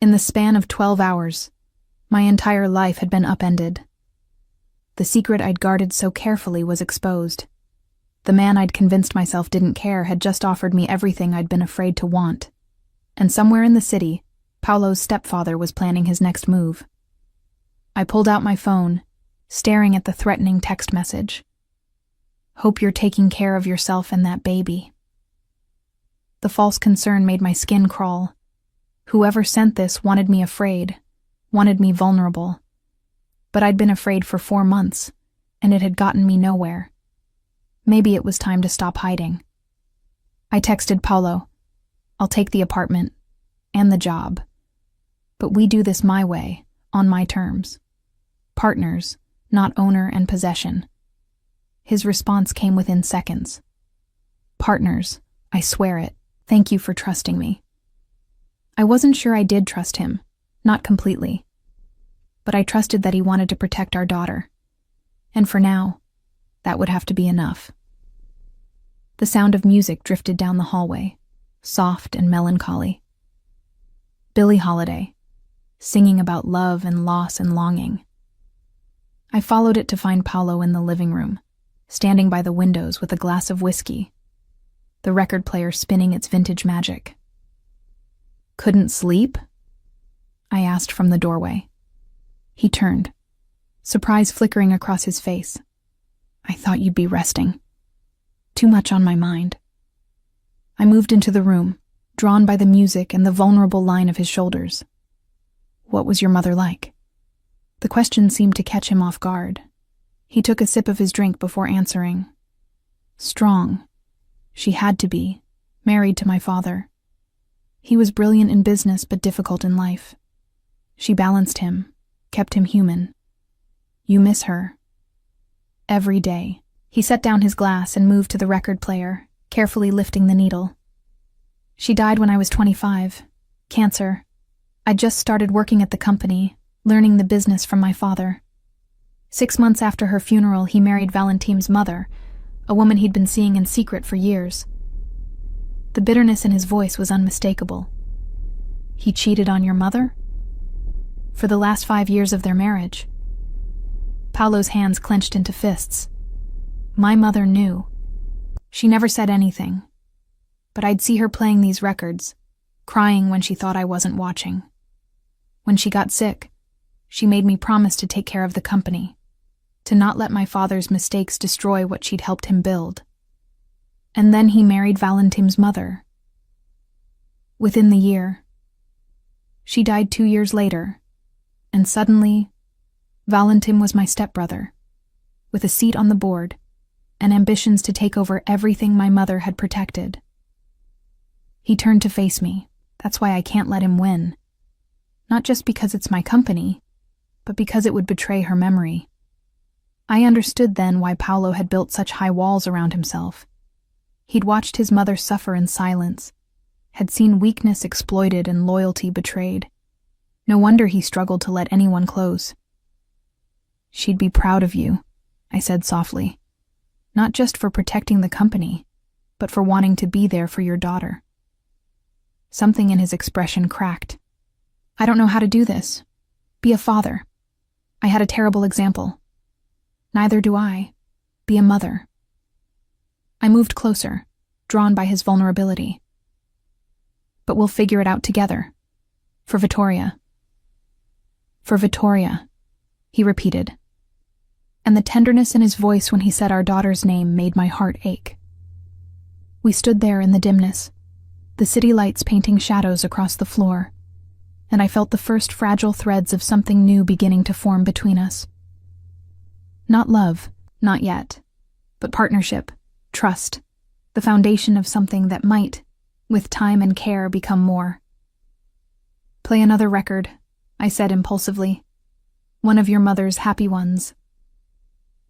In the span of 12 hours, my entire life had been upended. The secret I'd guarded so carefully was exposed. The man I'd convinced myself didn't care had just offered me everything I'd been afraid to want. And somewhere in the city, Paolo's stepfather was planning his next move. I pulled out my phone, staring at the threatening text message. Hope you're taking care of yourself and that baby. The false concern made my skin crawl. Whoever sent this wanted me afraid, wanted me vulnerable. But I'd been afraid for 4 months, and it had gotten me nowhere. Maybe it was time to stop hiding. I texted Paolo, I'll take the apartment, and the job. But we do this my way, on my terms. Partners, not owner and possession. His response came within seconds. Partners, I swear it. Thank you for trusting me. I wasn't sure I did trust him, not completely. But I trusted that he wanted to protect our daughter. And for now, that would have to be enough. The sound of music drifted down the hallway, soft and melancholy. Billie Holiday, singing about love and loss and longing. I followed it to find Paolo in the living room, standing by the windows with a glass of whiskey, the record player spinning its vintage magic. Couldn't sleep? I asked from the doorway. He turned, surprise flickering across his face. I thought you'd be resting. Too much on my mind. I moved into the room, drawn by the music and the vulnerable line of his shoulders. What was your mother like? The question seemed to catch him off guard. He took a sip of his drink before answering. Strong. She had to be, married to my father. He was brilliant in business but difficult in life. She balanced him, kept him human. You miss her. Every day. He set down his glass and moved to the record player, carefully lifting the needle. She died when I was 25. Cancer. I'd just started working at the company, learning the business from my father. 6 months after her funeral, he married Valentin's mother, a woman he'd been seeing in secret for years. The bitterness in his voice was unmistakable. He cheated on your mother? For the last 5 years of their marriage. Paolo's hands clenched into fists. My mother knew. She never said anything. But I'd see her playing these records, crying when she thought I wasn't watching. When she got sick, she made me promise to take care of the company, to not let my father's mistakes destroy what she'd helped him build. And then he married Valentin's mother. Within the year. She died 2 years later, and suddenly, Valentin was my stepbrother, with a seat on the board and ambitions to take over everything my mother had protected. He turned to face me. That's why I can't let him win. Not just because it's my company, but because it would betray her memory. I understood then why Paolo had built such high walls around himself. He'd watched his mother suffer in silence, had seen weakness exploited and loyalty betrayed. No wonder he struggled to let anyone close. She'd be proud of you, I said softly. Not just for protecting the company, but for wanting to be there for your daughter. Something in his expression cracked. I don't know how to do this. Be a father. I had a terrible example. Neither do I. Be a mother. I moved closer, drawn by his vulnerability. but we'll figure it out together. For Vittoria. For Vittoria, he repeated. And the tenderness in his voice when he said our daughter's name made my heart ache. We stood there in the dimness, the city lights painting shadows across the floor, and I felt the first fragile threads of something new beginning to form between us. Not love, not yet, but partnership, trust, the foundation of something that might, with time and care, become more. Play another record, I said impulsively. One of your mother's happy ones.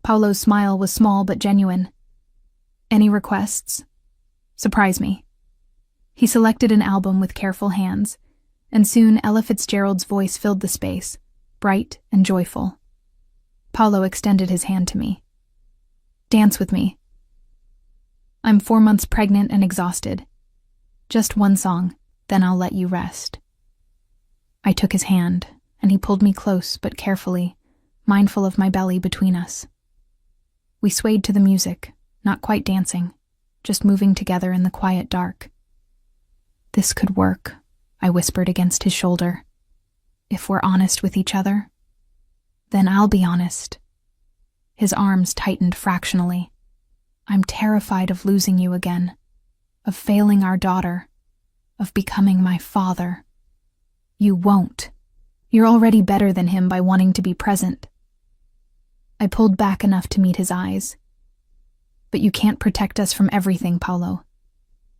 Paolo's smile was small but genuine. Any requests? Surprise me. He selected an album with careful hands, and soon Ella Fitzgerald's voice filled the space, bright and joyful. Paolo extended his hand to me. Dance with me. I'm 4 months pregnant and exhausted. Just one song, then I'll let you rest. I took his hand, and he pulled me close but carefully, mindful of my belly between us. We swayed to the music, not quite dancing, just moving together in the quiet dark. This could work, I whispered against his shoulder. If we're honest with each other, then I'll be honest. His arms tightened fractionally. I'm terrified of losing you again, of failing our daughter, of becoming my father. You won't. You're already better than him by wanting to be present. I pulled back enough to meet his eyes. But you can't protect us from everything, Paolo.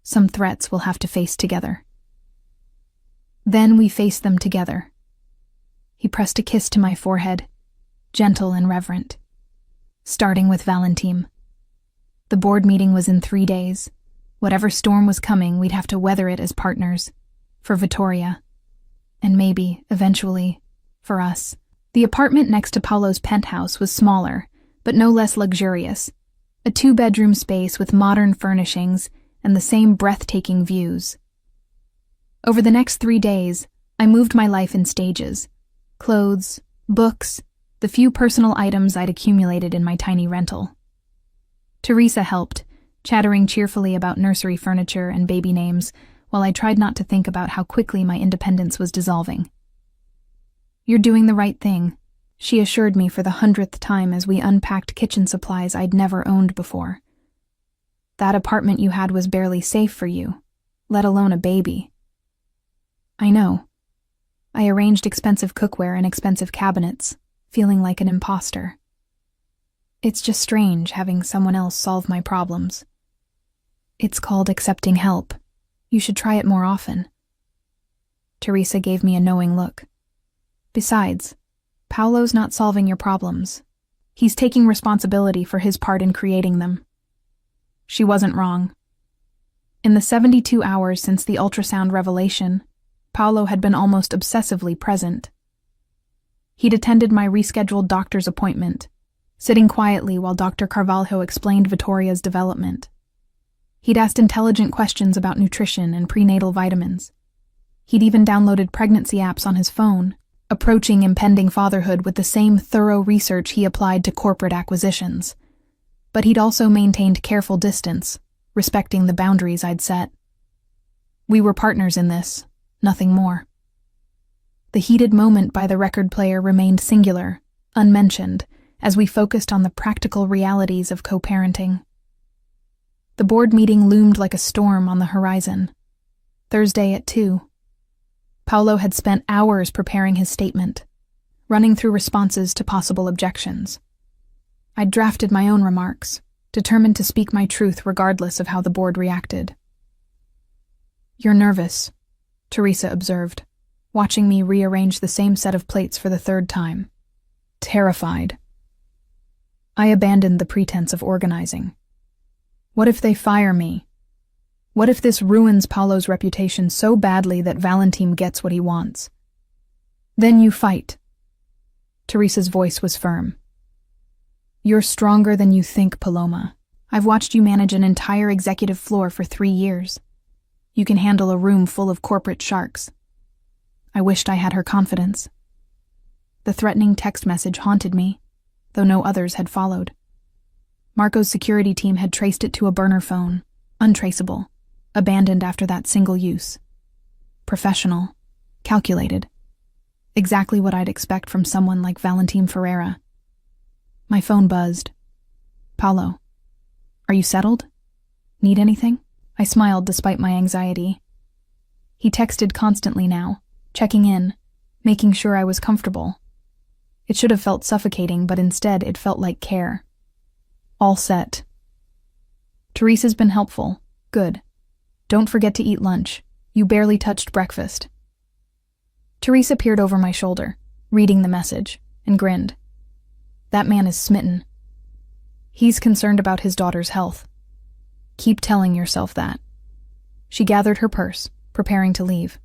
Some threats we'll have to face together. Then we faced them together. He pressed a kiss to my forehead, gentle and reverent. Starting with Valentine. The board meeting was in 3 days. Whatever storm was coming, we'd have to weather it as partners. For Vittoria. And maybe, eventually, for us. The apartment next to Paolo's penthouse was smaller, but no less luxurious. A 2-bedroom space with modern furnishings and the same breathtaking views. Over the next 3 days, I moved my life in stages. Clothes, books, the few personal items I'd accumulated in my tiny rental. Teresa helped, chattering cheerfully about nursery furniture and baby names, while I tried not to think about how quickly my independence was dissolving. You're doing the right thing, she assured me for the 100th time as we unpacked kitchen supplies I'd never owned before. That apartment you had was barely safe for you, let alone a baby. I know. I arranged expensive cookware and expensive cabinets, feeling like an imposter. It's just strange having someone else solve my problems. It's called accepting help. You should try it more often. Teresa gave me a knowing look. Besides, Paolo's not solving your problems. He's taking responsibility for his part in creating them. She wasn't wrong. In the 72 hours since the ultrasound revelation, Paolo had been almost obsessively present. He'd attended my rescheduled doctor's appointment, sitting quietly while Dr. Carvalho explained Vittoria's development. He'd asked intelligent questions about nutrition and prenatal vitamins. He'd even downloaded pregnancy apps on his phone, approaching impending fatherhood with the same thorough research he applied to corporate acquisitions. But he'd also maintained careful distance, respecting the boundaries I'd set. We were partners in this, nothing more. The heated moment by the record player remained singular, unmentioned, as we focused on the practical realities of co-parenting. The board meeting loomed like a storm on the horizon. Thursday at 2. Paolo had spent hours preparing his statement, running through responses to possible objections. I'd drafted my own remarks, determined to speak my truth regardless of how the board reacted. You're nervous, Teresa observed, watching me rearrange the same set of plates for the 3rd time. Terrified. I abandoned the pretense of organizing. What if they fire me? What if this ruins Paolo's reputation so badly that Valentine gets what he wants? Then you fight. Teresa's voice was firm. You're stronger than you think, Paloma. I've watched you manage an entire executive floor for 3 years. You can handle a room full of corporate sharks. I wished I had her confidence. The threatening text message haunted me, though no others had followed. Marco's security team had traced it to a burner phone, untraceable, abandoned after that single use. professional, calculated. Exactly what I'd expect from someone like Valentin Ferreira. My phone buzzed. Paulo, are you settled? Need anything? I smiled despite my anxiety. He texted constantly now, checking in, making sure I was comfortable. It should have felt suffocating, but instead it felt like care. All set. Teresa's been helpful. Good. Don't forget to eat lunch. You barely touched breakfast. Teresa peered over my shoulder, reading the message, and grinned. That man is smitten. He's concerned about his daughter's health. Keep telling yourself that. She gathered her purse, preparing to leave.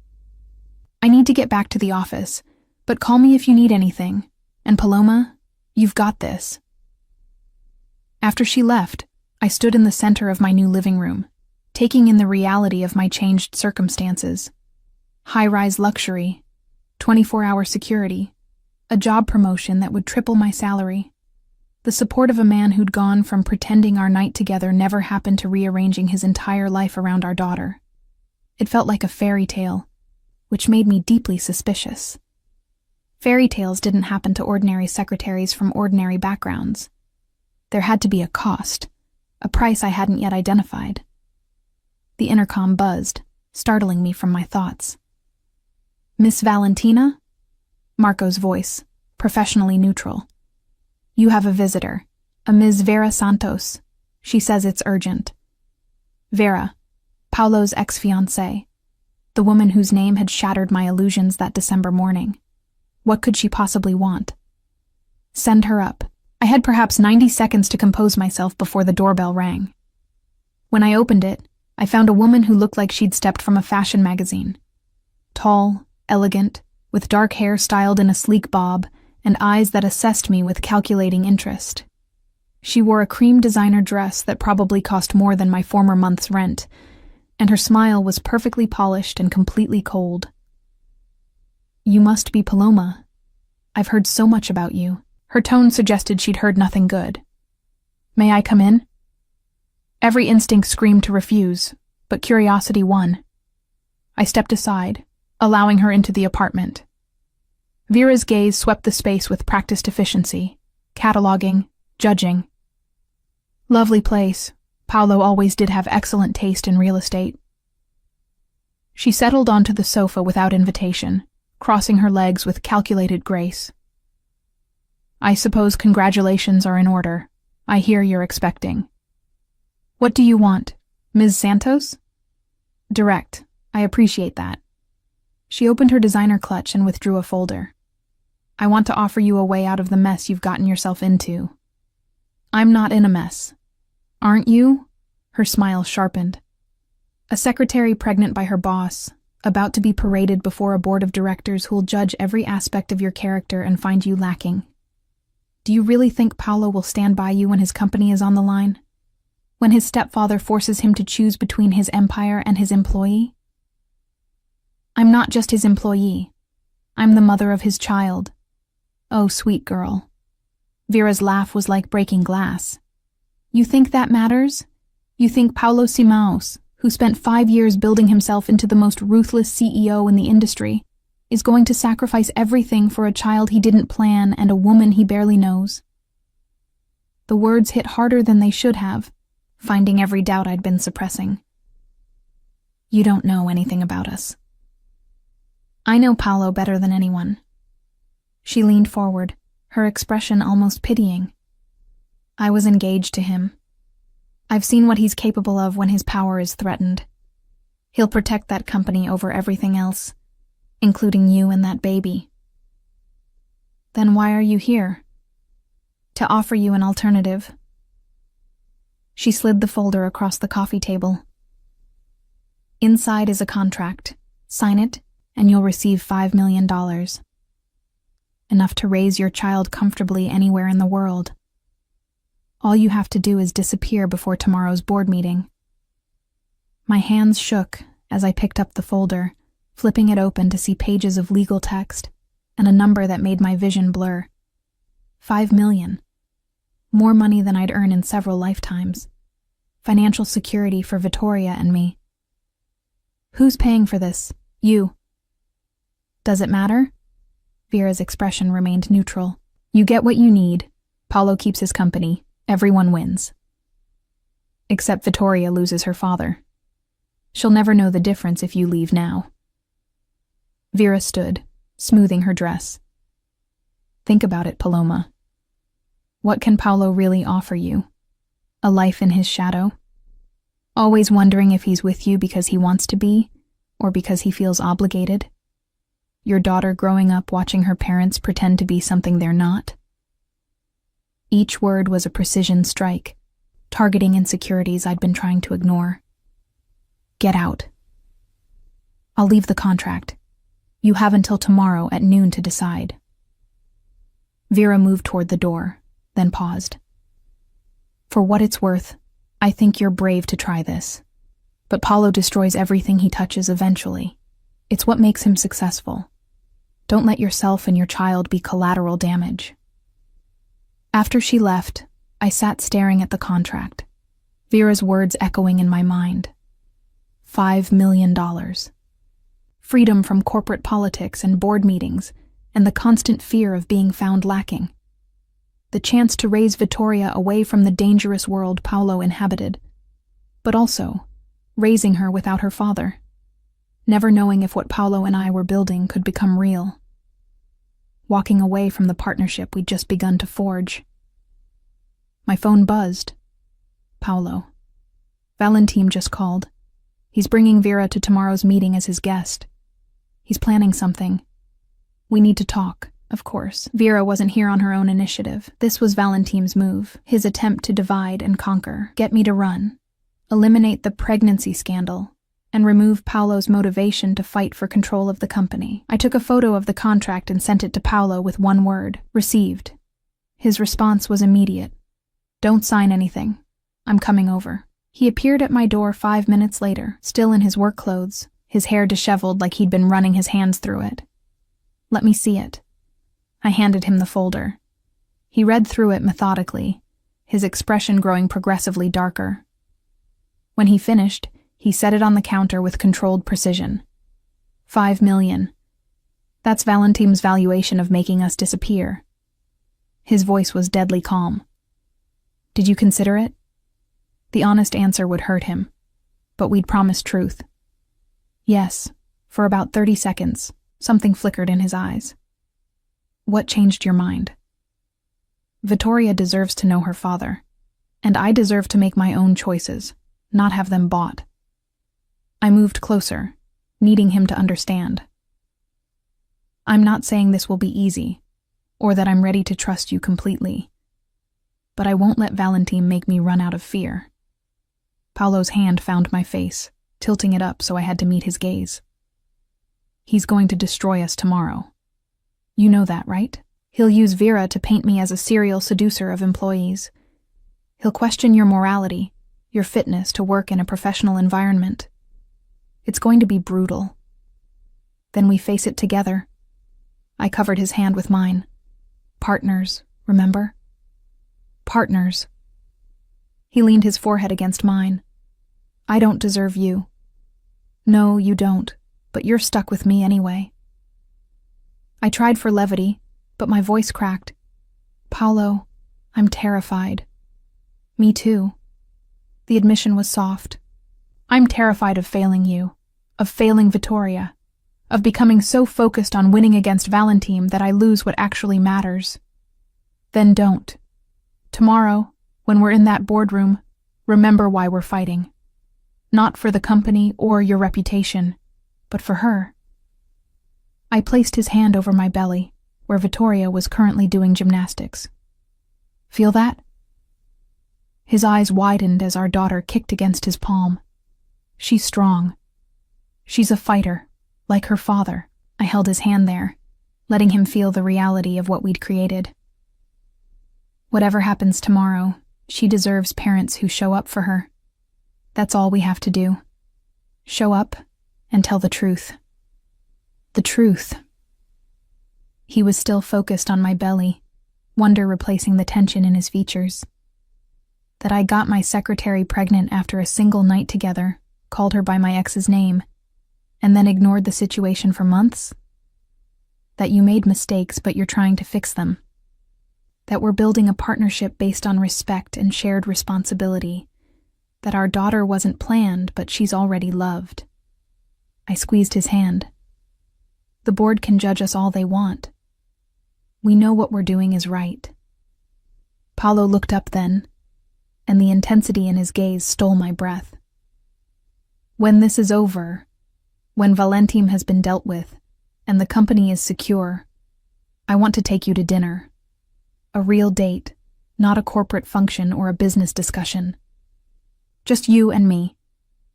I need to get back to the office, but call me if you need anything. And Paloma, you've got this. After she left, I stood in the center of my new living room, taking in the reality of my changed circumstances. High-rise luxury, 24-hour security, a job promotion that would triple my salary, the support of a man who'd gone from pretending our night together never happened to rearranging his entire life around our daughter. It felt like a fairy tale, which made me deeply suspicious. Fairy tales didn't happen to ordinary secretaries from ordinary backgrounds. There had to be a cost, a price I hadn't yet identified. The intercom buzzed, startling me from my thoughts. Miss Valentina? Marco's voice, professionally neutral. You have a visitor, a Ms. Vera Santos. She says it's urgent. Vera, Paulo's ex-fiancée, the woman whose name had shattered my illusions that December morning. What could she possibly want? Send her up. I had perhaps 90 seconds to compose myself before the doorbell rang. When I opened it, I found a woman who looked like she'd stepped from a fashion magazine. Tall, elegant, with dark hair styled in a sleek bob, and eyes that assessed me with calculating interest. She wore a cream designer dress that probably cost more than my former month's rent, and her smile was perfectly polished and completely cold. You must be Paloma. I've heard so much about you. Her tone suggested she'd heard nothing good. May I come in? Every instinct screamed to refuse, but curiosity won. I stepped aside, allowing her into the apartment. Vera's gaze swept the space with practiced efficiency, cataloging, judging. Lovely place. Paulo always did have excellent taste in real estate. She settled onto the sofa without invitation, crossing her legs with calculated grace. I suppose congratulations are in order. I hear you're expecting. What do you want, Ms. Santos? Direct. I appreciate that. She opened her designer clutch and withdrew a folder. I want to offer you a way out of the mess you've gotten yourself into. I'm not in a mess. Aren't you? Her smile sharpened. A secretary pregnant by her boss, about to be paraded before a board of directors who'll judge every aspect of your character and find you lacking. Do you really think Paulo will stand by you when his company is on the line? When his stepfather forces him to choose between his empire and his employee? I'm not just his employee. I'm the mother of his child. Oh, sweet girl. Vera's laugh was like breaking glass. You think that matters? You think Paulo Simaos, who spent 5 years building himself into the most ruthless CEO in the industry, is going to sacrifice everything for a child he didn't plan and a woman he barely knows? The words hit harder than they should have, finding every doubt I'd been suppressing. You don't know anything about us. I know Paulo better than anyone. She leaned forward, her expression almost pitying. I was engaged to him. I've seen what he's capable of when his power is threatened. He'll protect that company over everything else, including you and that baby. Then why are you here? To offer you an alternative. She slid the folder across the coffee table. Inside is a contract. Sign it, and you'll receive $5 million. Enough to raise your child comfortably anywhere in the world. All you have to do is disappear before tomorrow's board meeting. My hands shook as I picked up the folder, flipping it open to see pages of legal text and a number that made my vision blur. 5 million. More money than I'd earn in several lifetimes. Financial security for Vittoria and me. Who's paying for this? You. Does it matter? Vera's expression remained neutral. You get what you need. Paulo keeps his company. Everyone wins. Except Vittoria loses her father. She'll never know the difference if you leave now. Vera stood, smoothing her dress. Think about it, Paloma. What can Paulo really offer you? A life in his shadow? Always wondering if he's with you because he wants to be, or because he feels obligated? Your daughter growing up watching her parents pretend to be something they're not? Each word was a precision strike, targeting insecurities I'd been trying to ignore. Get out. I'll leave the contract. You have until tomorrow at noon to decide. Vera moved toward the door, then paused. For what it's worth, I think you're brave to try this. But Paulo destroys everything he touches eventually. It's what makes him successful. Don't let yourself and your child be collateral damage. After she left, I sat staring at the contract, Vera's words echoing in my mind. $5 million. Freedom from corporate politics and board meetings, and the constant fear of being found lacking. The chance to raise Vittoria away from the dangerous world Paulo inhabited, but also raising her without her father, never knowing if what Paulo and I were building could become real. Walking away from the partnership we'd just begun to forge. My phone buzzed. Paulo. Valentim just called. He's bringing Vera to tomorrow's meeting as his guest. He's planning something. We need to talk, of course. Vera wasn't here on her own initiative. This was Valentim's move, his attempt to divide and conquer, get me to run, eliminate the pregnancy scandal, and remove Paulo's motivation to fight for control of the company. I took a photo of the contract and sent it to Paulo with one word: received. His response was immediate. Don't sign anything. I'm coming over. He appeared at my door 5 minutes later, still in his work clothes, his hair disheveled like he'd been running his hands through it. Let me see it. I handed him the folder. He read through it methodically, his expression growing progressively darker. When he finished, he set it on the counter with controlled precision. $5 million. That's Valentim's valuation of making us disappear. His voice was deadly calm. Did you consider it? The honest answer would hurt him, but we'd promised truth. Yes, for about 30 seconds, something flickered in his eyes. What changed your mind? Vittoria deserves to know her father, and I deserve to make my own choices, not have them bought. I moved closer, needing him to understand. I'm not saying this will be easy, or that I'm ready to trust you completely, but I won't let Valentim make me run out of fear. Paulo's hand found my face, tilting it up so I had to meet his gaze. He's going to destroy us tomorrow. You know that, right? He'll use Vera to paint me as a serial seducer of employees. He'll question your morality, your fitness to work in a professional environment. It's going to be brutal. Then we face it together. I covered his hand with mine. Partners, remember? Partners. He leaned his forehead against mine. I don't deserve you. No, you don't, but you're stuck with me anyway. I tried for levity, but my voice cracked. Paulo, I'm terrified. Me too. The admission was soft. I'm terrified of failing you, of failing Vittoria, of becoming so focused on winning against Valentim that I lose what actually matters. Then don't. Tomorrow, when we're in that boardroom, remember why we're fighting. Not for the company or your reputation, but for her. I placed his hand over my belly, where Vittoria was currently doing gymnastics. Feel that? His eyes widened as our daughter kicked against his palm. She's strong. She's a fighter, like her father. I held his hand there, letting him feel the reality of what we'd created. Whatever happens tomorrow, she deserves parents who show up for her. That's all we have to do. Show up and tell the truth. The truth. He was still focused on my belly, wonder replacing the tension in his features. That I got my secretary pregnant after a single night together, called her by my ex's name, and then ignored the situation for months? That you made mistakes, but you're trying to fix them. That we're building a partnership based on respect and shared responsibility. That our daughter wasn't planned, but she's already loved. I squeezed his hand. The board can judge us all they want. We know what we're doing is right. Paulo looked up then, and the intensity in his gaze stole my breath. When this is over, when Valentim has been dealt with, and the company is secure, I want to take you to dinner. A real date, not a corporate function or a business discussion. Just you and me,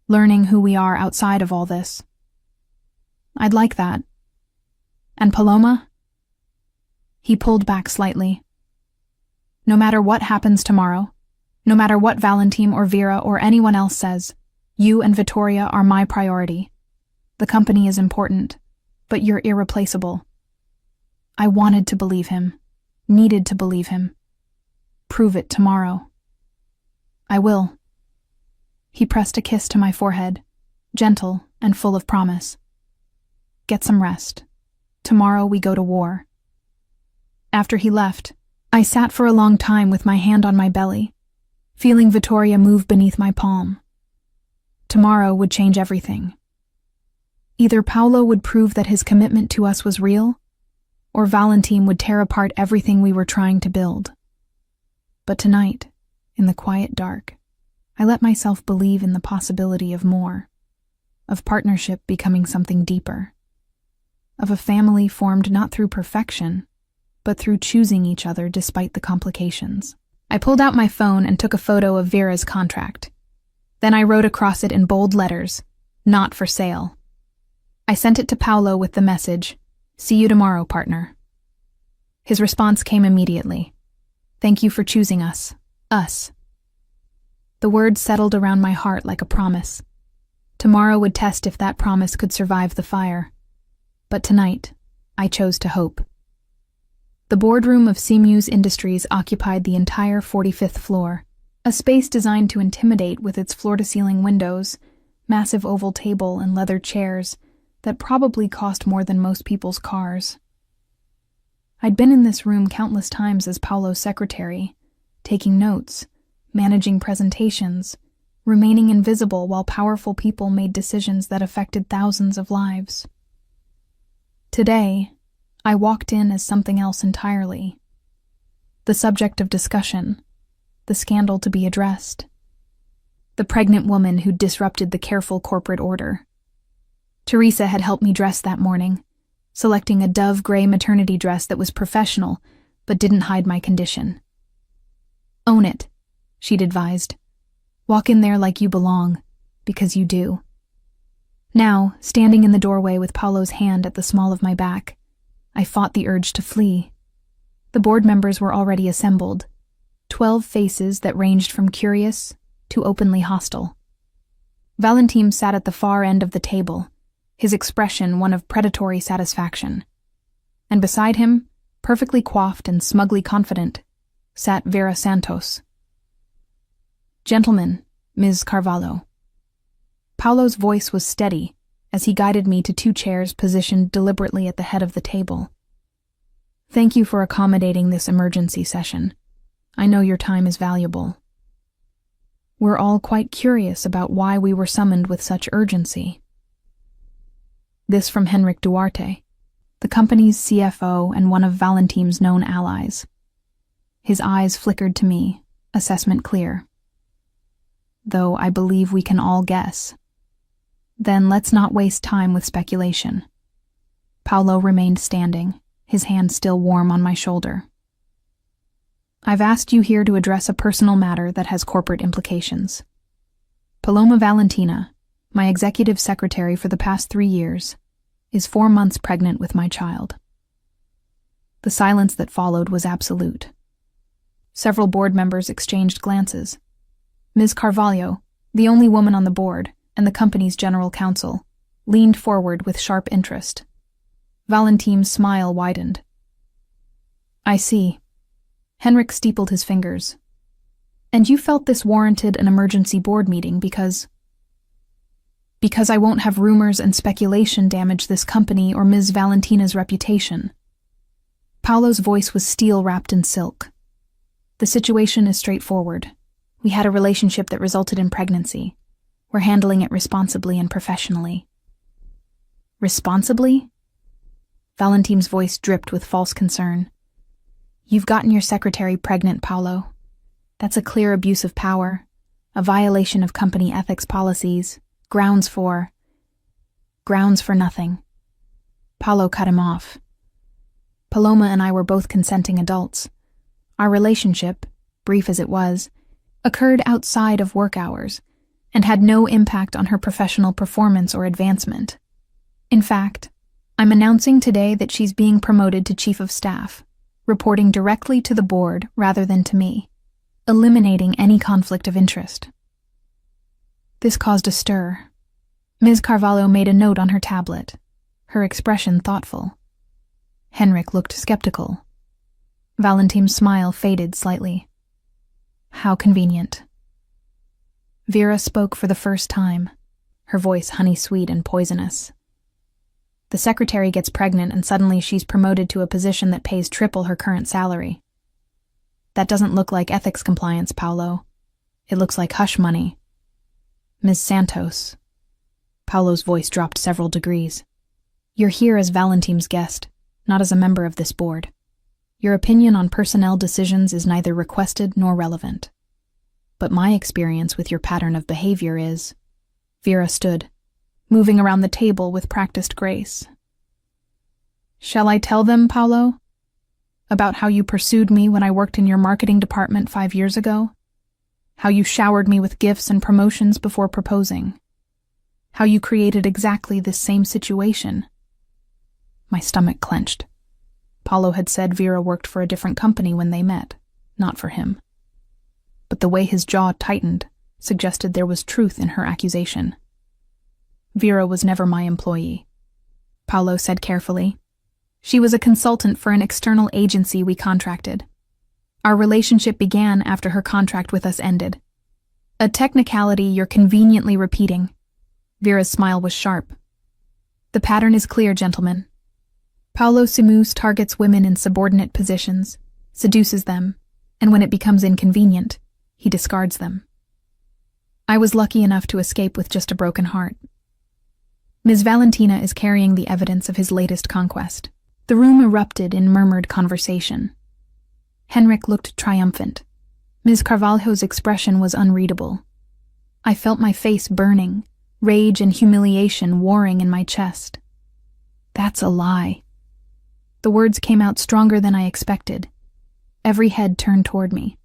learning who we are outside of all this. I'd like that. And Paloma? He pulled back slightly. No matter what happens tomorrow, no matter what Valentim or Vera or anyone else says, you and Vittoria are my priority. The company is important, but you're irreplaceable. I wanted to believe him, needed to believe him. Prove it tomorrow. I will. He pressed a kiss to my forehead, gentle and full of promise. Get some rest. Tomorrow we go to war. After he left, I sat for a long time with my hand on my belly, feeling Vittoria move beneath my palm. Tomorrow would change everything. Either Paolo would prove that his commitment to us was real, or Valentim would tear apart everything we were trying to build. But tonight, in the quiet dark, I let myself believe in the possibility of more, of partnership becoming something deeper, of a family formed not through perfection, but through choosing each other despite the complications. I pulled out my phone and took a photo of Vera's contract. Then I wrote across it in bold letters, "Not for sale." I sent it to Paolo with the message, "See you tomorrow, partner." His response came immediately. "Thank you for choosing us. Us." The words settled around my heart like a promise. Tomorrow would test if that promise could survive the fire. But tonight, I chose to hope. The boardroom of Siemens Industries occupied the entire 45th floor, a space designed to intimidate with its floor-to-ceiling windows, massive oval table, and leather chairs that probably cost more than most people's cars. I'd been in this room countless times as Paolo's secretary, taking notes, managing presentations, remaining invisible while powerful people made decisions that affected thousands of lives. Today, I walked in as something else entirely. The subject of discussion, the scandal to be addressed, the pregnant woman who disrupted the careful corporate order. Teresa had helped me dress that morning, selecting a dove gray maternity dress that was professional but didn't hide my condition. "Own it," she'd advised. "Walk in there like you belong, because you do." Now, standing in the doorway with Paolo's hand at the small of my back, I fought the urge to flee. The board members were already assembled, 12 faces that ranged from curious to openly hostile. Valentim sat at the far end of the table, his expression one of predatory satisfaction. And beside him, perfectly coiffed and smugly confident, sat Vera Santos. "Gentlemen, Ms. Carvalho." Paolo's voice was steady as he guided me to 2 chairs positioned deliberately at the head of the table. "Thank you for accommodating this emergency session. I know your time is valuable. We're all quite curious about why we were summoned with such urgency." This from Henrik Duarte, the company's CFO and one of Valentim's known allies. His eyes flickered to me, assessment clear. "Though I believe we can all guess. Then let's not waste time with speculation." Paolo remained standing, his hand still warm on my shoulder. "I've asked you here to address a personal matter that has corporate implications. Paloma Valentina, my executive secretary for the past 3 years, is 4 months pregnant with my child." The silence that followed was absolute. Several board members exchanged glances. Ms. Carvalho, the only woman on the board, and the company's general counsel, leaned forward with sharp interest. Valentim's smile widened. "I see." Henrik steepled his fingers. "And you felt this warranted an emergency board meeting because—" Because I won't have rumors and speculation damage this company or Ms. Valentina's reputation. Paolo's voice was steel wrapped in silk. The situation is straightforward. We had a relationship that resulted in pregnancy. We're handling it responsibly and professionally. Responsibly? Valentine's voice dripped with false concern. You've gotten your secretary pregnant, Paolo. That's a clear abuse of power, a violation of company ethics policies, grounds for nothing. Paolo cut him off. Paloma and I were both consenting adults. Our relationship, brief as it was, occurred outside of work hours and had no impact on her professional performance or advancement. In fact, I'm announcing today that she's being promoted to Chief of Staff, reporting directly to the board rather than to me, eliminating any conflict of interest. This caused a stir. Ms. Carvalho made a note on her tablet, her expression thoughtful. Henrik looked skeptical. Valentine's smile faded slightly. How convenient. Vera spoke for the first time, her voice honey-sweet and poisonous. The secretary gets pregnant and suddenly she's promoted to a position that pays triple her current salary. That doesn't look like ethics compliance, Paolo. It looks like hush money. Ms. Santos. Paolo's voice dropped several degrees. You're here as Valentine's guest, not as a member of this board. Your opinion on personnel decisions is neither requested nor relevant. But my experience with your pattern of behavior is... Vera stood, moving around the table with practiced grace. Shall I tell them, Paolo? About how you pursued me when I worked in your marketing department 5 years ago? How you showered me with gifts and promotions before proposing? How you created exactly this same situation? My stomach clenched. Paolo had said Vera worked for a different company when they met, not for him. But the way his jaw tightened suggested there was truth in her accusation. Vera was never my employee, Paolo said carefully. She was a consultant for an external agency we contracted. Our relationship began after her contract with us ended. A technicality you're conveniently repeating. Vera's smile was sharp. The pattern is clear, gentlemen. Paolo Simus targets women in subordinate positions, seduces them, and when it becomes inconvenient, he discards them. I was lucky enough to escape with just a broken heart. Ms. Valentina is carrying the evidence of his latest conquest. The room erupted in murmured conversation. Henrik looked triumphant. Ms. Carvalho's expression was unreadable. I felt my face burning, rage and humiliation warring in my chest. That's a lie. The words came out stronger than I expected. Every head turned toward me.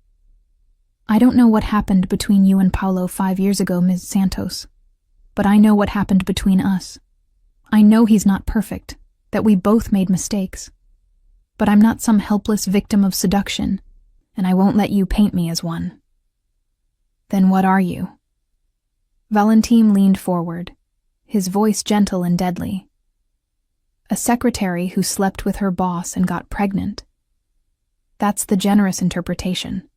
I don't know what happened between you and Paolo 5 years ago, Ms. Santos, but I know what happened between us. I know he's not perfect, that we both made mistakes. But I'm not some helpless victim of seduction, and I won't let you paint me as one. Then what are you? Valentine leaned forward, his voice gentle and deadly. A secretary who slept with her boss and got pregnant. That's the generous interpretation.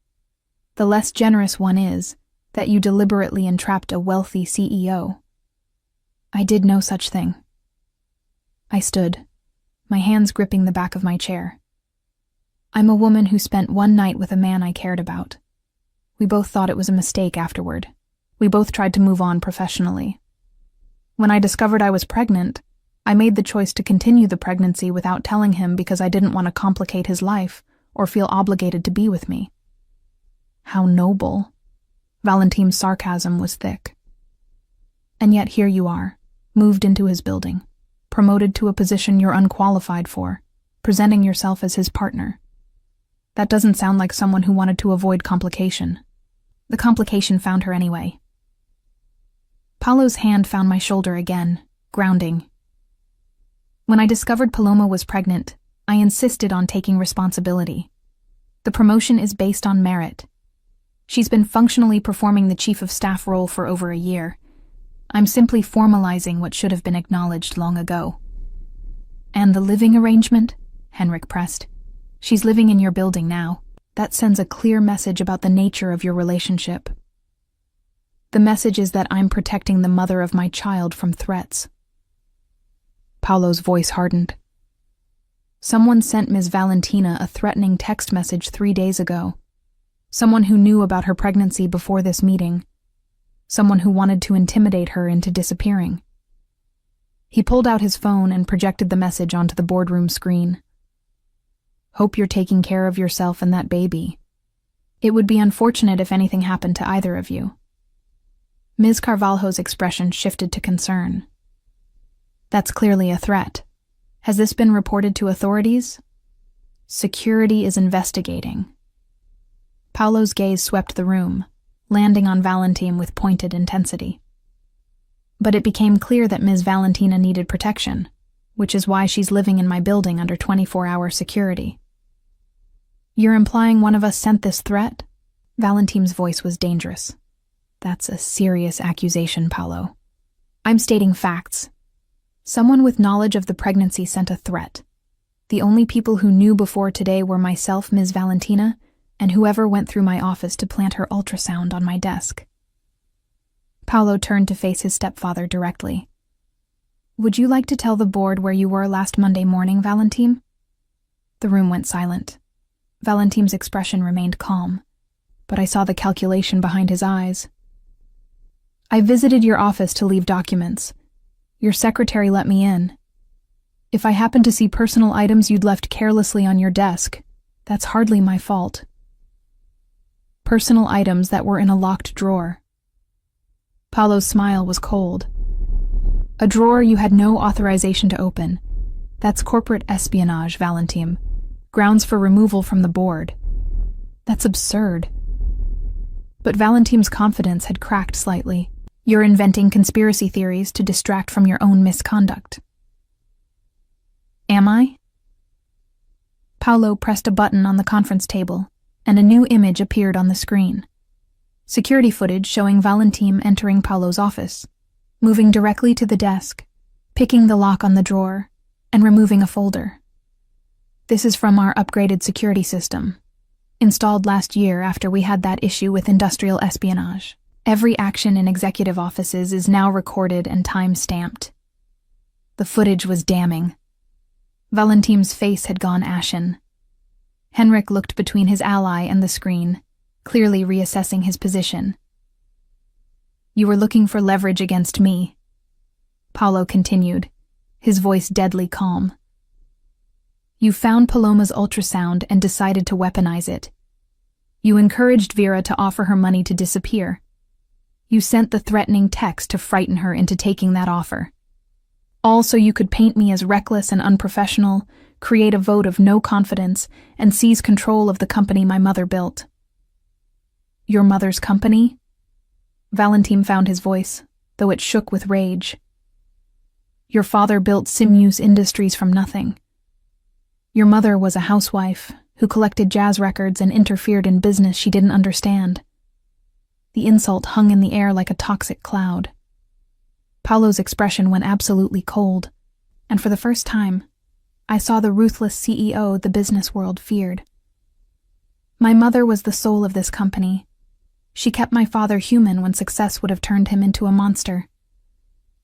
The less generous one is that you deliberately entrapped a wealthy CEO. I did no such thing. I stood, my hands gripping the back of my chair. I'm a woman who spent one night with a man I cared about. We both thought it was a mistake afterward. We both tried to move on professionally. When I discovered I was pregnant, I made the choice to continue the pregnancy without telling him because I didn't want to complicate his life or feel obligated to be with me. How noble. Valentine's sarcasm was thick. And yet here you are, moved into his building, promoted to a position you're unqualified for, presenting yourself as his partner. That doesn't sound like someone who wanted to avoid complication. The complication found her anyway. Paolo's hand found my shoulder again, grounding. When I discovered Paloma was pregnant, I insisted on taking responsibility. The promotion is based on merit. She's been functionally performing the chief of staff role for over a year. I'm simply formalizing what should have been acknowledged long ago. And the living arrangement? Henrik pressed. She's living in your building now. That sends a clear message about the nature of your relationship. The message is that I'm protecting the mother of my child from threats. Paolo's voice hardened. Someone sent Ms. Valentina a threatening text message 3 days ago. Someone who knew about her pregnancy before this meeting. Someone who wanted to intimidate her into disappearing. He pulled out his phone and projected the message onto the boardroom screen. Hope you're taking care of yourself and that baby. It would be unfortunate if anything happened to either of you. Ms. Carvalho's expression shifted to concern. That's clearly a threat. Has this been reported to authorities? Security is investigating. Paolo's gaze swept the room, landing on Valentine with pointed intensity. But it became clear that Ms. Valentina needed protection, which is why she's living in my building under 24-hour security. You're implying one of us sent this threat? Valentine's voice was dangerous. That's a serious accusation, Paolo. I'm stating facts. Someone with knowledge of the pregnancy sent a threat. The only people who knew before today were myself, Ms. Valentina, and whoever went through my office to plant her ultrasound on my desk. Paolo turned to face his stepfather directly. Would you like to tell the board where you were last Monday morning, Valentine? The room went silent. Valentine's expression remained calm, but I saw the calculation behind his eyes. I visited your office to leave documents. Your secretary let me in. If I happened to see personal items you'd left carelessly on your desk, that's hardly my fault. Personal items that were in a locked drawer. Paolo's smile was cold. A drawer you had no authorization to open. That's corporate espionage, Valentine. Grounds for removal from the board. That's absurd. But Valentine's confidence had cracked slightly. You're inventing conspiracy theories to distract from your own misconduct. Am I? Paolo pressed a button on the conference table, and a new image appeared on the screen. Security footage showing Valentine entering Paolo's office, moving directly to the desk, picking the lock on the drawer, and removing a folder. This is from our upgraded security system, installed last year after we had that issue with industrial espionage. Every action in executive offices is now recorded and time-stamped. The footage was damning. Valentine's face had gone ashen. Henrik looked between his ally and the screen, clearly reassessing his position. You were looking for leverage against me, Paolo continued, his voice deadly calm. You found Paloma's ultrasound and decided to weaponize it. You encouraged Vera to offer her money to disappear. You sent the threatening text to frighten her into taking that offer. All so you could paint me as reckless and unprofessional, create a vote of no confidence, and seize control of the company my mother built. Your mother's company? Valentine found his voice, though it shook with rage. Your father built Simuse Industries from nothing. Your mother was a housewife who collected jazz records and interfered in business she didn't understand. The insult hung in the air like a toxic cloud. Paolo's expression went absolutely cold, and for the first time, I saw the ruthless CEO the business world feared. My mother was the soul of this company. She kept my father human when success would have turned him into a monster.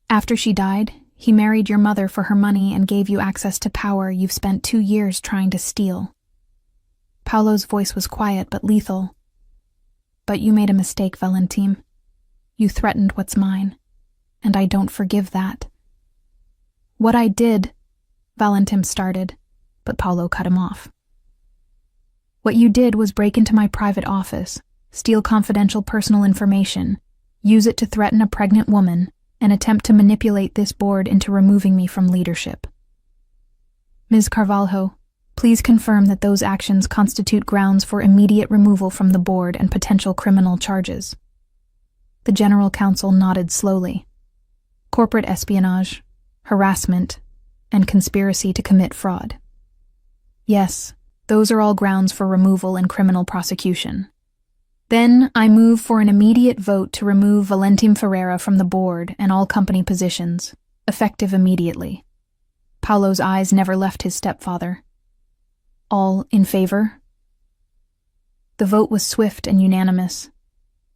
After she died, he married your mother for her money and gave you access to power you've spent 2 years trying to steal. Paolo's voice was quiet but lethal. But you made a mistake, Valentine. You threatened what's mine, and I don't forgive that. What I did, Valentine started, but Paolo cut him off. What you did was break into my private office, steal confidential personal information, use it to threaten a pregnant woman, and attempt to manipulate this board into removing me from leadership. Ms. Carvalho, please confirm that those actions constitute grounds for immediate removal from the board and potential criminal charges. The General Counsel nodded slowly. Corporate espionage, harassment, and conspiracy to commit fraud. Yes, those are all grounds for removal and criminal prosecution. Then I move for an immediate vote to remove Valentine Ferreira from the board and all company positions, effective immediately. Paolo's eyes never left his stepfather. All in favor? The vote was swift and unanimous.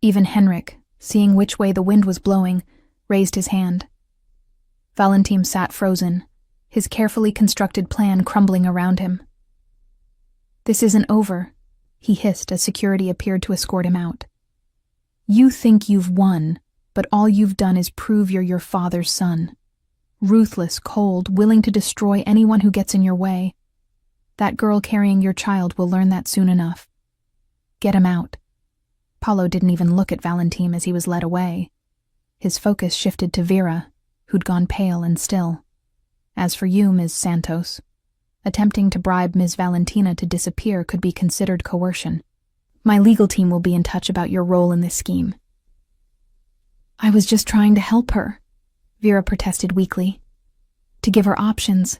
Even Henrik, seeing which way the wind was blowing, raised his hand. Valentin sat frozen, his carefully constructed plan crumbling around him. "This isn't over," he hissed as security appeared to escort him out. "You think you've won, but all you've done is prove you're your father's son. Ruthless, cold, willing to destroy anyone who gets in your way. That girl carrying your child will learn that soon enough. Get him out." Paolo didn't even look at Valentin as he was led away. His focus shifted to Vera, who'd gone pale and still. "As for you, Ms. Santos, attempting to bribe Ms. Valentina to disappear could be considered coercion. My legal team will be in touch about your role in this scheme." "I was just trying to help her," Vera protested weakly. "To give her options."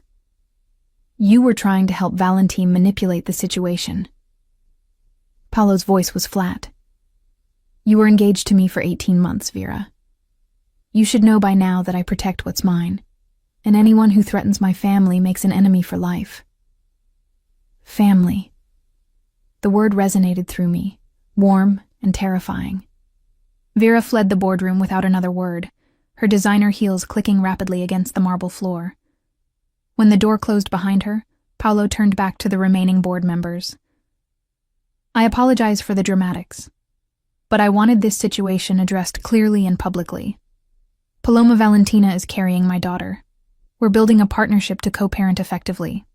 "You were trying to help Valentin manipulate the situation." Paolo's voice was flat. "You were engaged to me for 18 months, Vera. You should know by now that I protect what's mine, and anyone who threatens my family makes an enemy for life." Family. The word resonated through me, warm and terrifying. Vera fled the boardroom without another word, her designer heels clicking rapidly against the marble floor. When the door closed behind her, Paolo turned back to the remaining board members. "I apologize for the dramatics, but I wanted this situation addressed clearly and publicly. Paloma Valentina is carrying my daughter. We're building a partnership to co-parent effectively.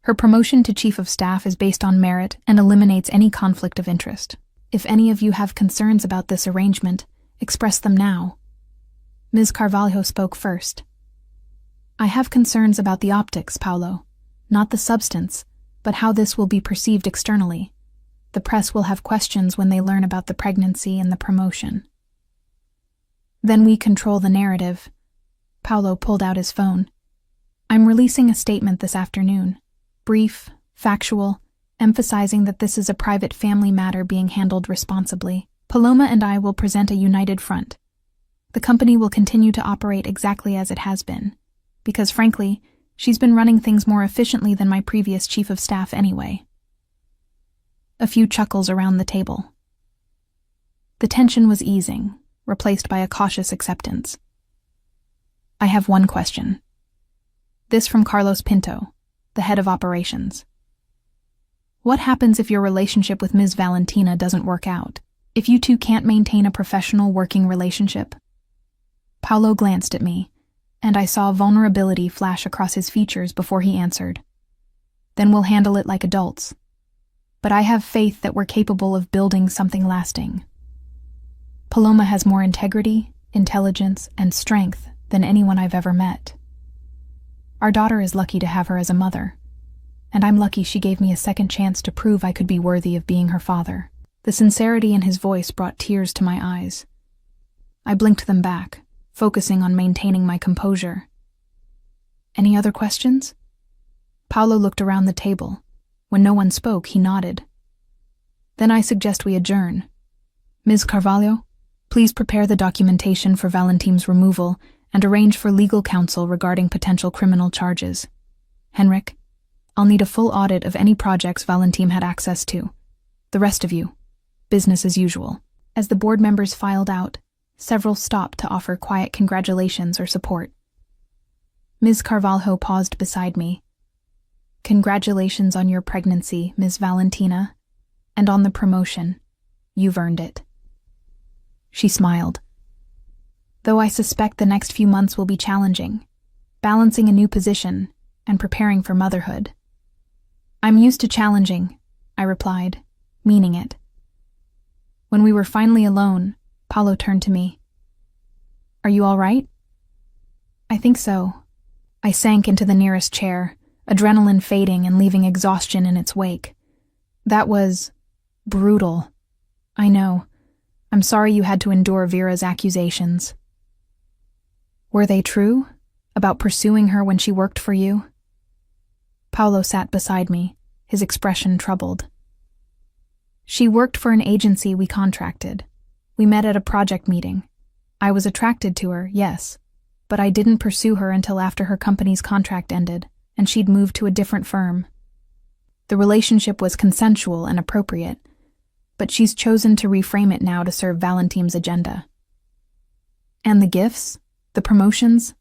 Her promotion to Chief of Staff is based on merit and eliminates any conflict of interest. If any of you have concerns about this arrangement, express them now." Ms. Carvalho spoke first. "I have concerns about the optics, Paolo. Not the substance, but how this will be perceived externally. The press will have questions when they learn about the pregnancy and the promotion." "Then we control the narrative." Paolo pulled out his phone. "I'm releasing a statement this afternoon. Brief, factual, emphasizing that this is a private family matter being handled responsibly. Paloma and I will present a united front. The company will continue to operate exactly as it has been, because frankly, she's been running things more efficiently than my previous chief of staff anyway." A few chuckles around the table. The tension was easing, replaced by a cautious acceptance. "I have one question." This from Carlos Pinto, the head of operations. "What happens if your relationship with Ms. Valentina doesn't work out? If you two can't maintain a professional working relationship?" Paolo glanced at me, and I saw vulnerability flash across his features before he answered. "Then we'll handle it like adults. But I have faith that we're capable of building something lasting. Paloma has more integrity, intelligence, and strength than anyone I've ever met. Our daughter is lucky to have her as a mother, and I'm lucky she gave me a second chance to prove I could be worthy of being her father." The sincerity in his voice brought tears to my eyes. I blinked them back, focusing on maintaining my composure. "Any other questions?" Paolo looked around the table. When no one spoke, he nodded. "Then I suggest we adjourn. Ms. Carvalho, please prepare the documentation for Valentin's removal and arrange for legal counsel regarding potential criminal charges. Henrik, I'll need a full audit of any projects Valentin had access to. The rest of you, business as usual." As the board members filed out, several stopped to offer quiet congratulations or support. Ms. Carvalho paused beside me. "Congratulations on your pregnancy, Ms. Valentina, and on the promotion. You've earned it." She smiled. "Though I suspect the next few months will be challenging, balancing a new position and preparing for motherhood." "I'm used to challenging," I replied, meaning it. When we were finally alone, Paolo turned to me. "Are you all right?" "I think so." I sank into the nearest chair, adrenaline fading and leaving exhaustion in its wake. "That was brutal. I know. I'm sorry you had to endure Vera's accusations." "Were they true? About pursuing her when she worked for you?" Paolo sat beside me, his expression troubled. "She worked for an agency we contracted. We met at a project meeting. I was attracted to her, yes, but I didn't pursue her until after her company's contract ended, and she'd moved to a different firm. The relationship was consensual and appropriate, but she's chosen to reframe it now to serve Valentin's agenda. And the gifts? The promotions?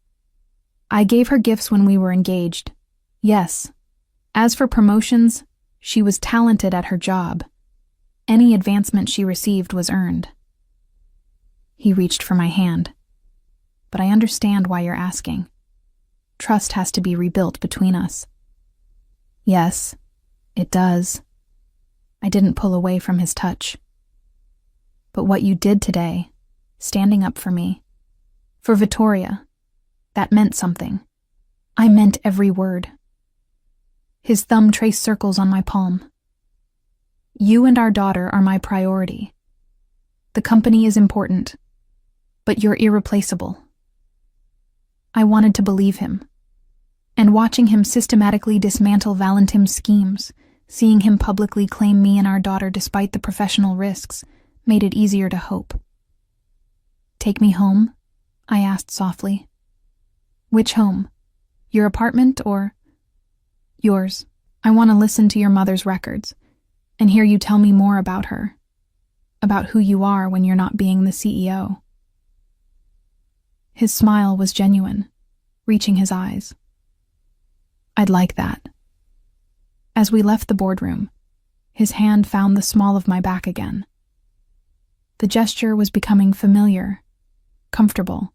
I gave her gifts when we were engaged. Yes. As for promotions, she was talented at her job. Any advancement she received was earned. He reached for my hand. But I understand why you're asking. Trust has to be rebuilt between us. Yes, it does. I didn't pull away from his touch. But what you did today, standing up for me, for Vittoria, that meant something. I meant every word. His thumb traced circles on my palm. You and our daughter are my priority. The company is important, but you're irreplaceable. I wanted to believe him. And watching him systematically dismantle Valentim's schemes, seeing him publicly claim me and our daughter despite the professional risks, made it easier to hope. Take me home? I asked softly. Which home? Your apartment or yours? I want to listen to your mother's records and hear you tell me more about her, about who you are when you're not being the CEO. His smile was genuine, reaching his eyes. I'd like that. As we left the boardroom, his hand found the small of my back again. The gesture was becoming familiar, comfortable,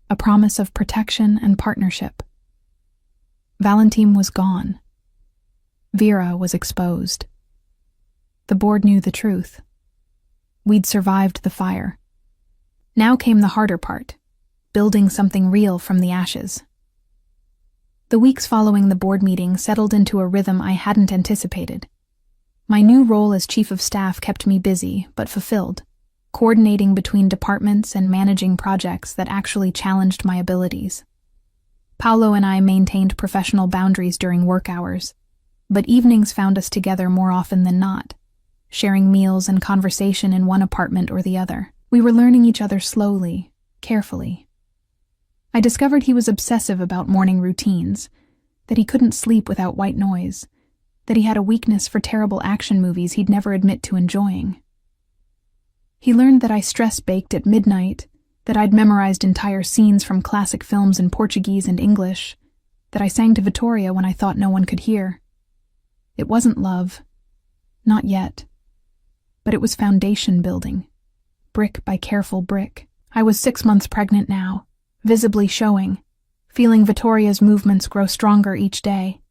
a promise of protection and partnership. Valentim was gone. Vera was exposed. The board knew the truth. We'd survived the fire. Now came the harder part, building something real from the ashes. The weeks following the board meeting settled into a rhythm I hadn't anticipated. My new role as chief of staff kept me busy, but fulfilled, coordinating between departments and managing projects that actually challenged my abilities. Paolo and I maintained professional boundaries during work hours, but evenings found us together more often than not, sharing meals and conversation in one apartment or the other. We were learning each other slowly, carefully. I discovered he was obsessive about morning routines, that he couldn't sleep without white noise, that he had a weakness for terrible action movies he'd never admit to enjoying. He learned that I stress-baked at midnight, that I'd memorized entire scenes from classic films in Portuguese and English, that I sang to Vittoria when I thought no one could hear. It wasn't love. Not yet. But it was foundation building, brick by careful brick. I was 6 months pregnant now, visibly showing, feeling Vittoria's movements grow stronger each day.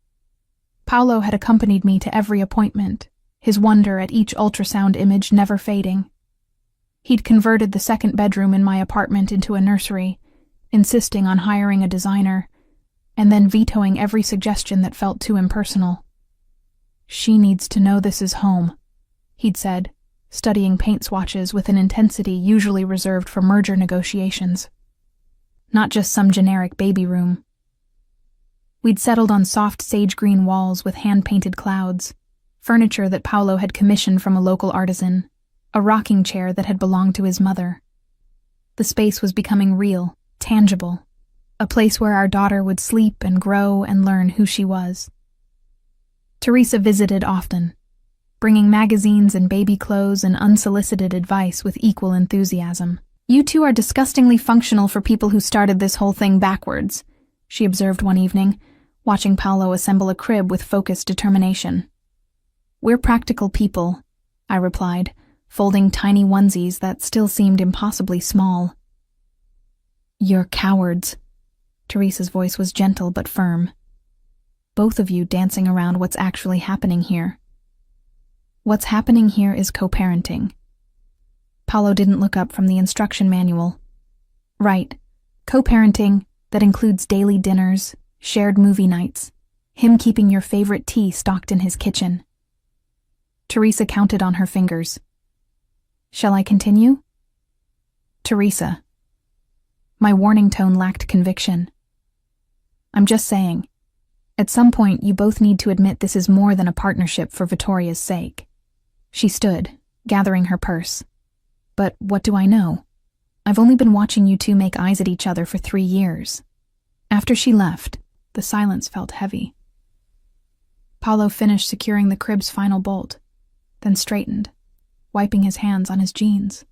Paolo had accompanied me to every appointment, his wonder at each ultrasound image never fading. He'd converted the second bedroom in my apartment into a nursery, insisting on hiring a designer, and then vetoing every suggestion that felt too impersonal. She needs to know this is home, he'd said, studying paint swatches with an intensity usually reserved for merger negotiations. Not just some generic baby room. We'd settled on soft sage-green walls with hand-painted clouds, furniture that Paolo had commissioned from a local artisan, a rocking chair that had belonged to his mother. The space was becoming real, tangible, a place where our daughter would sleep and grow and learn who she was. Teresa visited often, bringing magazines and baby clothes and unsolicited advice with equal enthusiasm. You two are disgustingly functional for people who started this whole thing backwards, she observed one evening, watching Paolo assemble a crib with focused determination. We're practical people, I replied, folding tiny onesies that still seemed impossibly small. You're cowards. Teresa's voice was gentle but firm. Both of you dancing around what's actually happening here. What's happening here is co-parenting. Paolo didn't look up from the instruction manual. Right, co-parenting that includes daily dinners, shared movie nights, him keeping your favorite tea stocked in his kitchen. Teresa counted on her fingers. Shall I continue? Teresa. My warning tone lacked conviction. I'm just saying, at some point you both need to admit this is more than a partnership for Vittoria's sake. She stood, gathering her purse. But what do I know? I've only been watching you two make eyes at each other for 3 years. After she left, the silence felt heavy. Paolo finished securing the crib's final bolt, then straightened, wiping his hands on his jeans.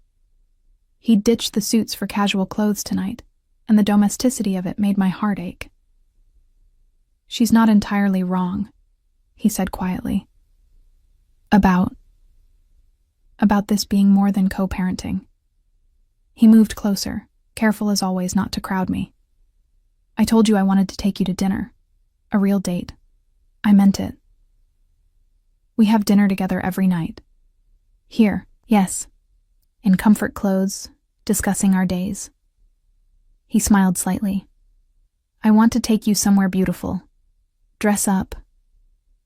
He ditched the suits for casual clothes tonight, and the domesticity of it made my heart ache. "She's not entirely wrong," he said quietly. About this being more than co-parenting. He moved closer, careful as always not to crowd me. "I told you I wanted to take you to dinner. A real date. I meant it. We have dinner together every night. Here, yes. In comfort clothes, discussing our days." He smiled slightly. "I want to take you somewhere beautiful. Dress up.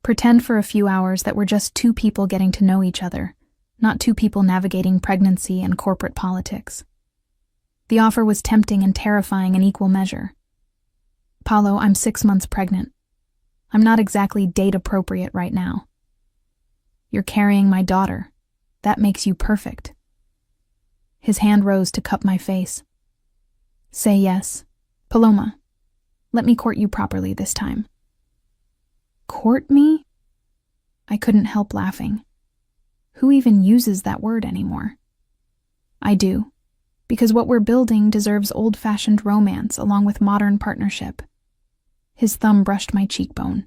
Pretend for a few hours that we're just two people getting to know each other, not two people navigating pregnancy and corporate politics." The offer was tempting and terrifying in equal measure. "Paulo, I'm 6 months pregnant. I'm not exactly date-appropriate right now. You're carrying my daughter. That makes you perfect." His hand rose to cup my face. "Say yes. Paloma, let me court you properly this time." "Court me?" I couldn't help laughing. Who even uses that word anymore? "I do, because what we're building deserves old-fashioned romance along with modern partnership." His thumb brushed my cheekbone.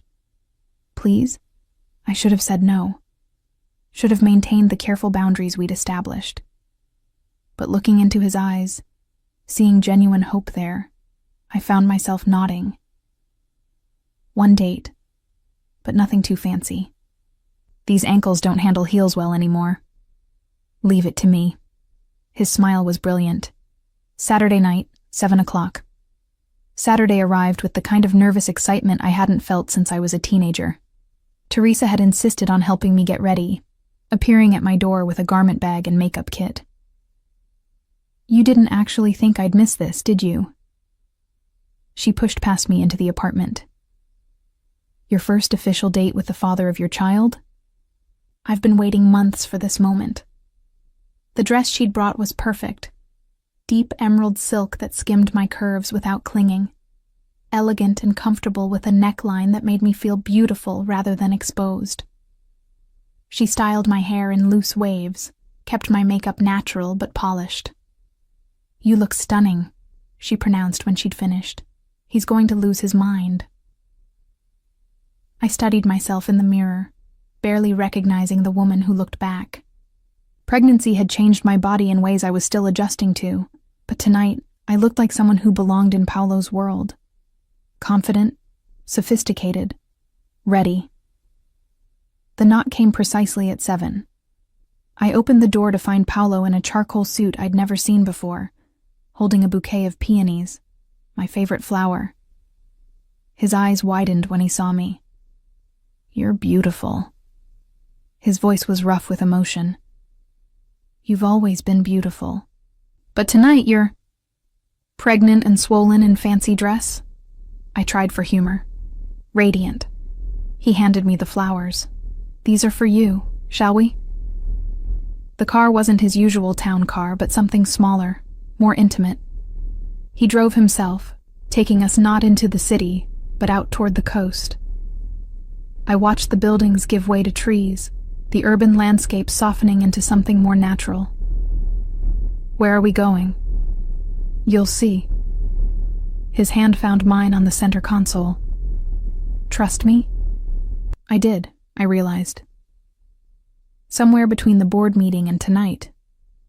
"Please?" I should have said no. Should have maintained the careful boundaries we'd established. But looking into his eyes, seeing genuine hope there, I found myself nodding. "One date, but nothing too fancy. These ankles don't handle heels well anymore. Leave it to me." His smile was brilliant. Saturday night, 7 o'clock. Saturday arrived with the kind of nervous excitement I hadn't felt since I was a teenager. Teresa had insisted on helping me get ready, appearing at my door with a garment bag and makeup kit. "You didn't actually think I'd miss this, did you?" She pushed past me into the apartment. "Your first official date with the father of your child? I've been waiting months for this moment." The dress she'd brought was perfect. Deep emerald silk that skimmed my curves without clinging. Elegant and comfortable with a neckline that made me feel beautiful rather than exposed. She styled my hair in loose waves, kept my makeup natural but polished. "You look stunning," she pronounced when she'd finished. "He's going to lose his mind." I studied myself in the mirror, barely recognizing the woman who looked back. Pregnancy had changed my body in ways I was still adjusting to, but tonight I looked like someone who belonged in Paulo's world. Confident, sophisticated, ready. The knock came precisely at 7. I opened the door to find Paulo in a charcoal suit I'd never seen before, holding a bouquet of peonies, my favorite flower. His eyes widened when he saw me. "You're beautiful." His voice was rough with emotion. "You've always been beautiful. But tonight you're pregnant and swollen in fancy dress." I tried for humor. "Radiant." He handed me the flowers. "These are for you, shall we?" The car wasn't his usual town car, but something smaller, more intimate. He drove himself, taking us not into the city, but out toward the coast. I watched the buildings give way to trees, the urban landscape softening into something more natural. "Where are we going?" "You'll see." His hand found mine on the center console. "Trust me?" I did, I realized. Somewhere between the board meeting and tonight,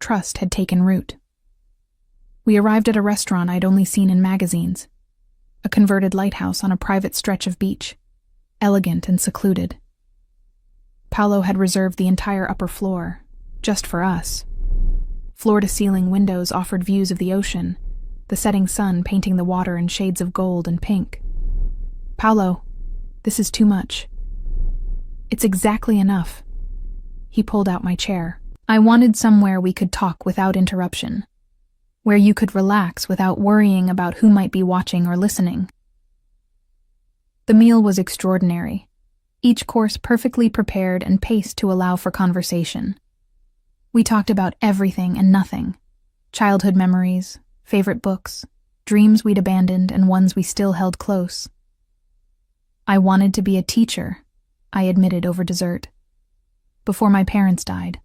trust had taken root. We arrived at a restaurant I'd only seen in magazines, a converted lighthouse on a private stretch of beach, elegant and secluded. Paulo had reserved the entire upper floor, just for us. Floor-to-ceiling windows offered views of the ocean, the setting sun painting the water in shades of gold and pink. "Paulo, this is too much." "It's exactly enough." He pulled out my chair. "I wanted somewhere we could talk without interruption, where you could relax without worrying about who might be watching or listening." The meal was extraordinary, each course perfectly prepared and paced to allow for conversation. We talked about everything and nothing: childhood memories, favorite books, dreams we'd abandoned and ones we still held close. "I wanted to be a teacher," I admitted over dessert. "Before my parents died,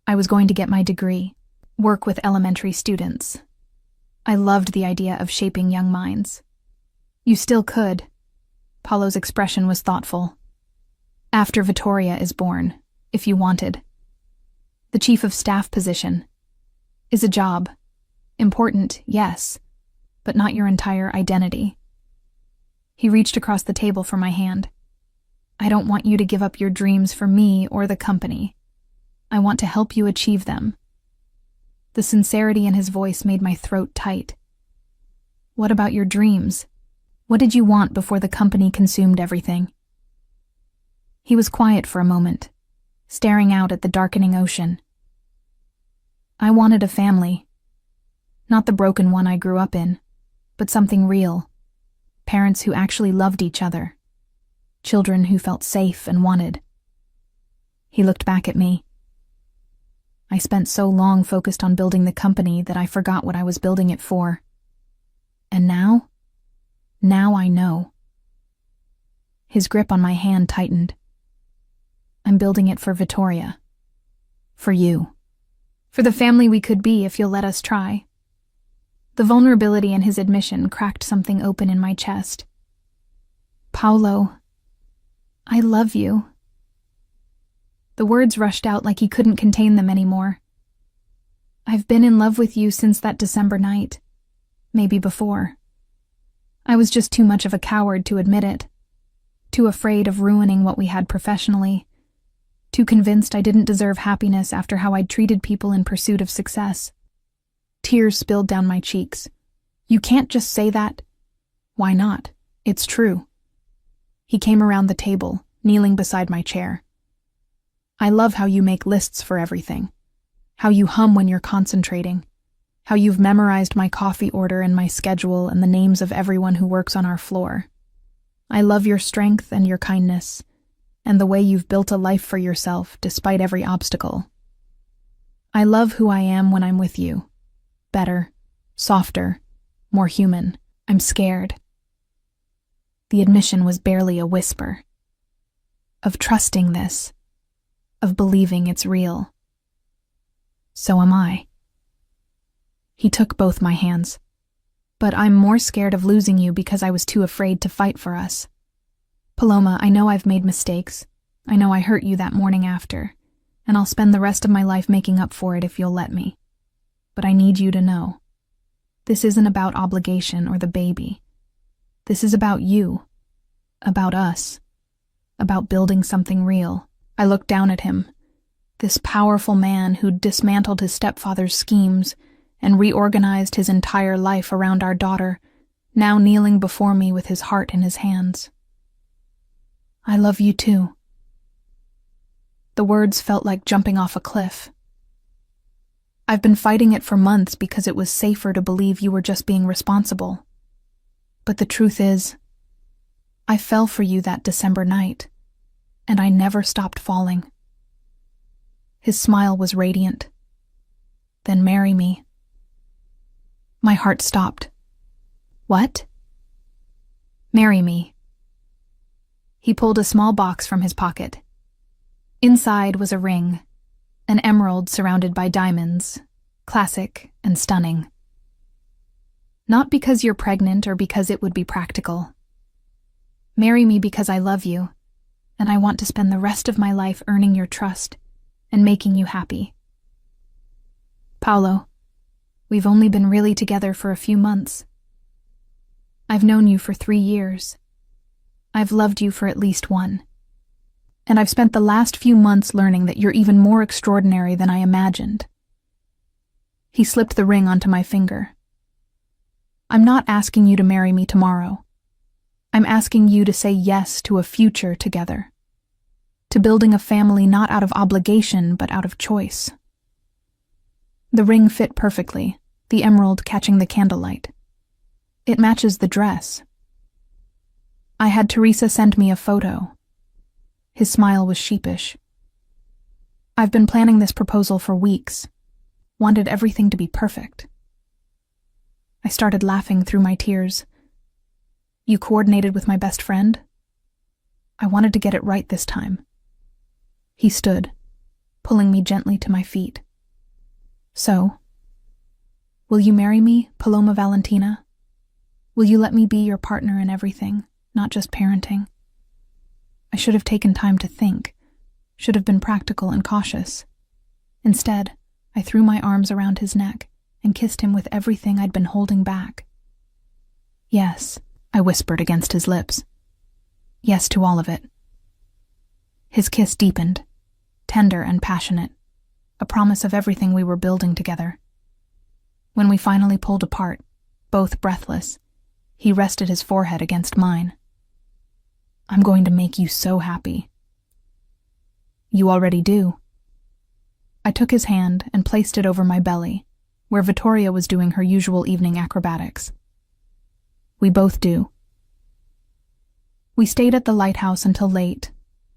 I was going to get my degree. work with elementary students. I loved the idea of shaping young minds. You still could. Paulo's expression was thoughtful. After Vittoria is born, if you wanted. The chief of staff position is a job. Important, yes, but not your entire identity. He reached across the table for my hand. I don't want you to give up your dreams for me or the company. I want to help you achieve them. The sincerity in his voice made my throat tight. What about your dreams? What did you want before the company consumed everything? He was quiet for a moment, staring out at the darkening ocean. I wanted a family. Not the broken one I grew up in, but something real. Parents who actually loved each other. Children who felt safe and wanted. He looked back at me. I spent so long focused on building the company that I forgot what I was building it for. And now I know. His grip on my hand tightened. I'm building it for Vittoria. For you. For the family we could be if you'll let us try. The vulnerability in his admission cracked something open in my chest. Paulo, I love you. The words rushed out like he couldn't contain them anymore. I've been in love with you since that December night. Maybe before. I was just too much of a coward to admit it. Too afraid of ruining what we had professionally. Too convinced I didn't deserve happiness after how I'd treated people in pursuit of success. Tears spilled down my cheeks. You can't just say that. Why not? It's true. He came around the table, kneeling beside my chair. I love how you make lists for everything. How you hum when you're concentrating. How you've memorized my coffee order and my schedule and the names of everyone who works on our floor. I love your strength and your kindness, and the way you've built a life for yourself despite every obstacle. I love who I am when I'm with you. Better, softer, more human. I'm scared. The admission was barely a whisper. Of trusting this. Of believing it's real. So am I. He took both my hands. But I'm more scared of losing you because I was too afraid to fight for us. Paloma, I know I've made mistakes. I know I hurt you that morning after, and I'll spend the rest of my life making up for it if you'll let me. But I need you to know. This isn't about obligation or the baby. This is about you. About us. About building something real. I looked down at him. This powerful man who'd dismantled his stepfather's schemes and reorganized his entire life around our daughter, now kneeling before me with his heart in his hands. I love you too. The words felt like jumping off a cliff. I've been fighting it for months because it was safer to believe you were just being responsible. But the truth is, I fell for you that December night, and I never stopped falling. His smile was radiant. Then marry me. My heart stopped. What? Marry me. He pulled a small box from his pocket. Inside was a ring, an emerald surrounded by diamonds, classic and stunning. Not because you're pregnant or because it would be practical. Marry me because I love you, and I want to spend the rest of my life earning your trust and making you happy. Paulo, we've only been really together for a few months. I've known you for 3 years. I've loved you for at least 1. And I've spent the last few months learning that you're even more extraordinary than I imagined. He slipped the ring onto my finger. I'm not asking you to marry me tomorrow. I'm asking you to say yes to a future together. To building a family not out of obligation, but out of choice. The ring fit perfectly, the emerald catching the candlelight. It matches the dress. I had Teresa send me a photo. His smile was sheepish. I've been planning this proposal for weeks. Wanted everything to be perfect. I started laughing through my tears. You coordinated with my best friend? I wanted to get it right this time. He stood, pulling me gently to my feet. So, Will you marry me, Paloma Valentina? Will you let me be your partner in everything, not just parenting? I should have taken time to think, should have been practical and cautious. Instead, I threw my arms around his neck and kissed him with everything I'd been holding back. Yes, I whispered against his lips. Yes to all of it. His kiss deepened, tender and passionate, a promise of everything we were building together. When we finally pulled apart, both breathless, he rested his forehead against mine. I'm going to make you so happy. You already do. I took his hand and placed it over my belly, where Vittoria was doing her usual evening acrobatics. We both do. We stayed at the lighthouse until late,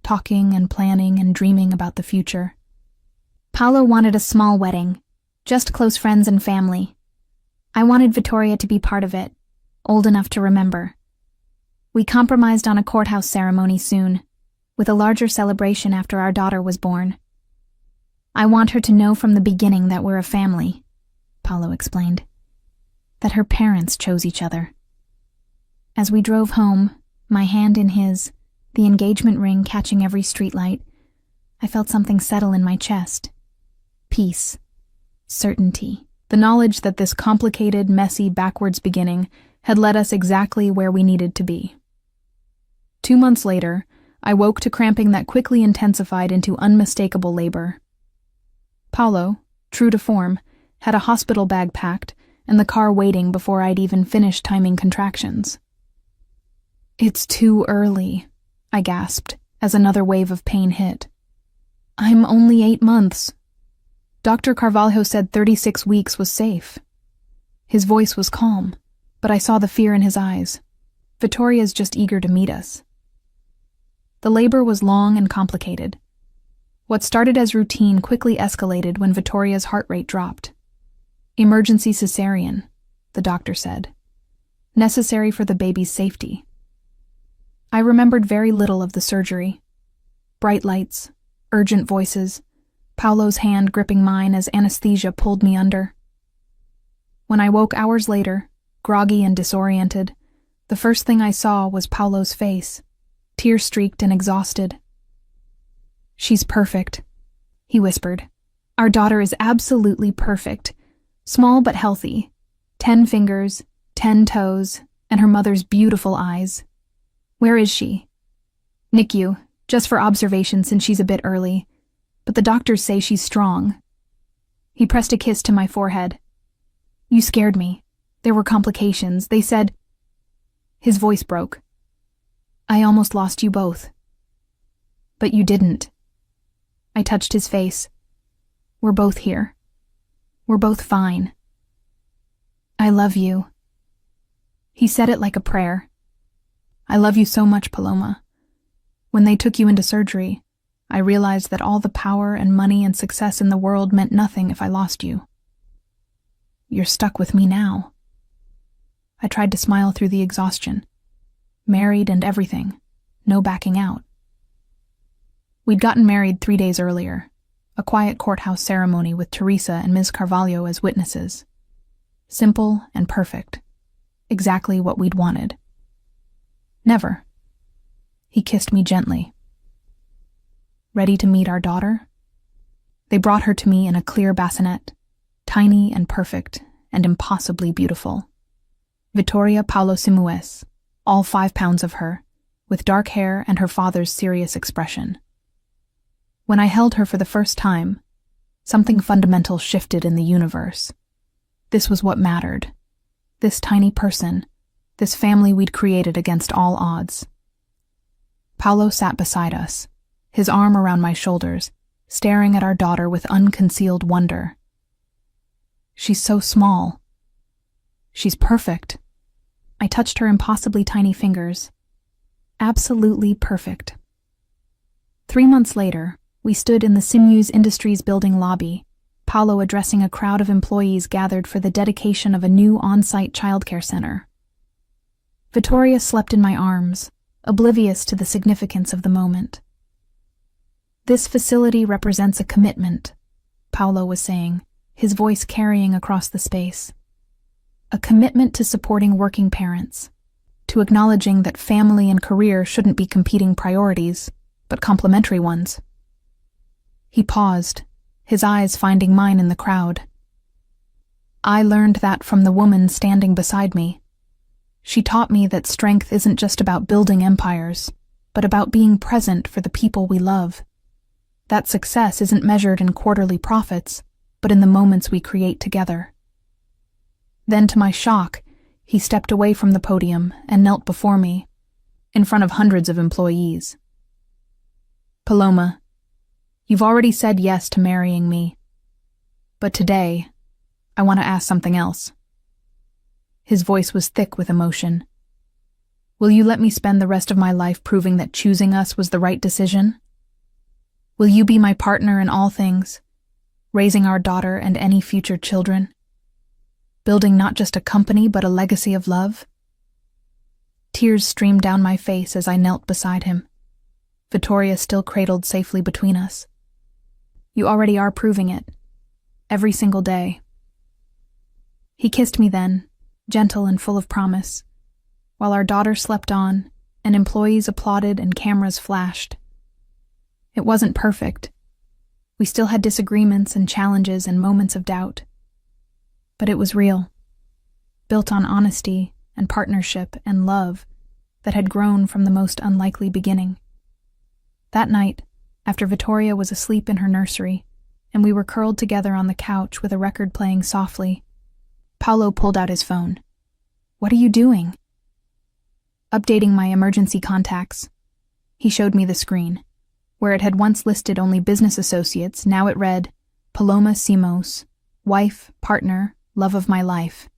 talking and planning and dreaming about the future.
Paolo wanted a small wedding, just close friends and family. I wanted Vittoria to be part of it, old enough to remember. We compromised on a courthouse ceremony soon, with a larger celebration after our daughter was born. I want her to know from the beginning that we're a family, Paolo explained, that her parents chose each other. As we drove home, my hand in his, the engagement ring catching every streetlight, I felt something settle in my chest. Peace. Certainty. The knowledge that this complicated, messy, backwards beginning had led us exactly where we needed to be. 2 months later, I woke to cramping that quickly intensified into unmistakable labor. Paolo, true to form, had a hospital bag packed and the car waiting before I'd even finished timing contractions. It's too early, I gasped as another wave of pain hit. I'm only 8 months. Dr. Carvalho said 36 weeks was safe. His voice was calm, but I saw the fear in his eyes. Vittoria's just eager to meet us. The labor was long and complicated. What started as routine quickly escalated when Vittoria's heart rate dropped. Emergency cesarean, the doctor said. Necessary for the baby's safety. I remembered very little of the surgery. Bright lights, urgent voices, Paolo's hand gripping mine as anesthesia pulled me under. When I woke hours later, groggy and disoriented, the first thing I saw was Paolo's face, tear-streaked and exhausted. She's perfect, he whispered. Our daughter is absolutely perfect. Small but healthy. 10 fingers, 10 toes, and her mother's beautiful eyes. Where is she? NICU, just for observation since she's a bit early. But the doctors say she's strong. He pressed a kiss to my forehead. You scared me. There were complications. They said... His voice broke. I almost lost you both. But you didn't. I touched his face. We're both here. We're both fine. I love you. He said it like a prayer. I love you so much, Paloma. When they took you into surgery, I realized that all the power and money and success in the world meant nothing if I lost you. You're stuck with me now. I tried to smile through the exhaustion. Married and everything. No backing out. We'd gotten married 3 days earlier. A quiet courthouse ceremony with Teresa and Ms. Carvalho as witnesses. Simple and perfect. Exactly what we'd wanted. Never. He kissed me gently. Ready to meet our daughter? They brought her to me in a clear bassinet, tiny and perfect and impossibly beautiful. Vittoria Paolo Simues, all 5 pounds of her, with dark hair and her father's serious expression. When I held her for the first time, something fundamental shifted in the universe. This was what mattered. This tiny person, this family we'd created against all odds. Paolo sat beside us, his arm around my shoulders, staring at our daughter with unconcealed wonder. She's so small. She's perfect. I touched her impossibly tiny fingers. Absolutely perfect. 3 months later, we stood in the Sinews Industries building lobby, Paolo addressing a crowd of employees gathered for the dedication of a new on-site childcare center. Vittoria slept in my arms, oblivious to the significance of the moment. This facility represents a commitment, Paolo was saying, his voice carrying across the space.
a commitment to supporting working parents, to acknowledging that family and career shouldn't be competing priorities, but complementary ones. He paused, his eyes finding mine in the crowd. I learned that from the woman standing beside me. She taught me that strength isn't just about building empires, but about being present for the people we love. That success isn't measured in quarterly profits, but in the moments we create together. Then, to my shock, he stepped away from the podium and knelt before me, in front of hundreds of employees. Paloma, you've already said yes to marrying me, but today, I want to ask something else. His voice was thick with emotion. Will you let me spend the rest of my life proving that choosing us was the right decision? Will you be my partner in all things, raising our daughter and any future children? Building not just a company but a legacy of love? Tears streamed down my face as I knelt beside him. Vittoria still cradled safely between us. You already are proving it. Every single day. He kissed me then, gentle and full of promise, while our daughter slept on and employees applauded and cameras flashed. It wasn't perfect. We still had disagreements and challenges and moments of doubt. But it was real, built on honesty and partnership and love that had grown from the most unlikely beginning. That night, after Vittoria was asleep in her nursery, and we were curled together on the couch with a record playing softly, Paolo pulled out his phone. What are you doing? Updating my emergency contacts. He showed me the screen. Where it had once listed only business associates, now it read, Paloma Simos, wife, partner, love of my life.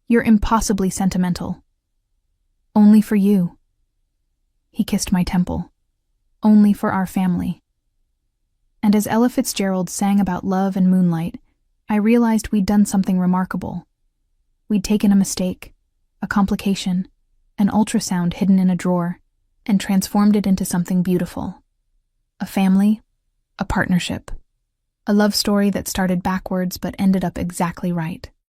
You're impossibly sentimental. Only for you. He kissed my temple. Only for our family. And as Ella Fitzgerald sang about love and moonlight, I realized we'd done something remarkable. We'd taken a mistake, a complication, an ultrasound hidden in a drawer, and transformed it into something beautiful. A family, a partnership, a love story that started backwards but ended up exactly right.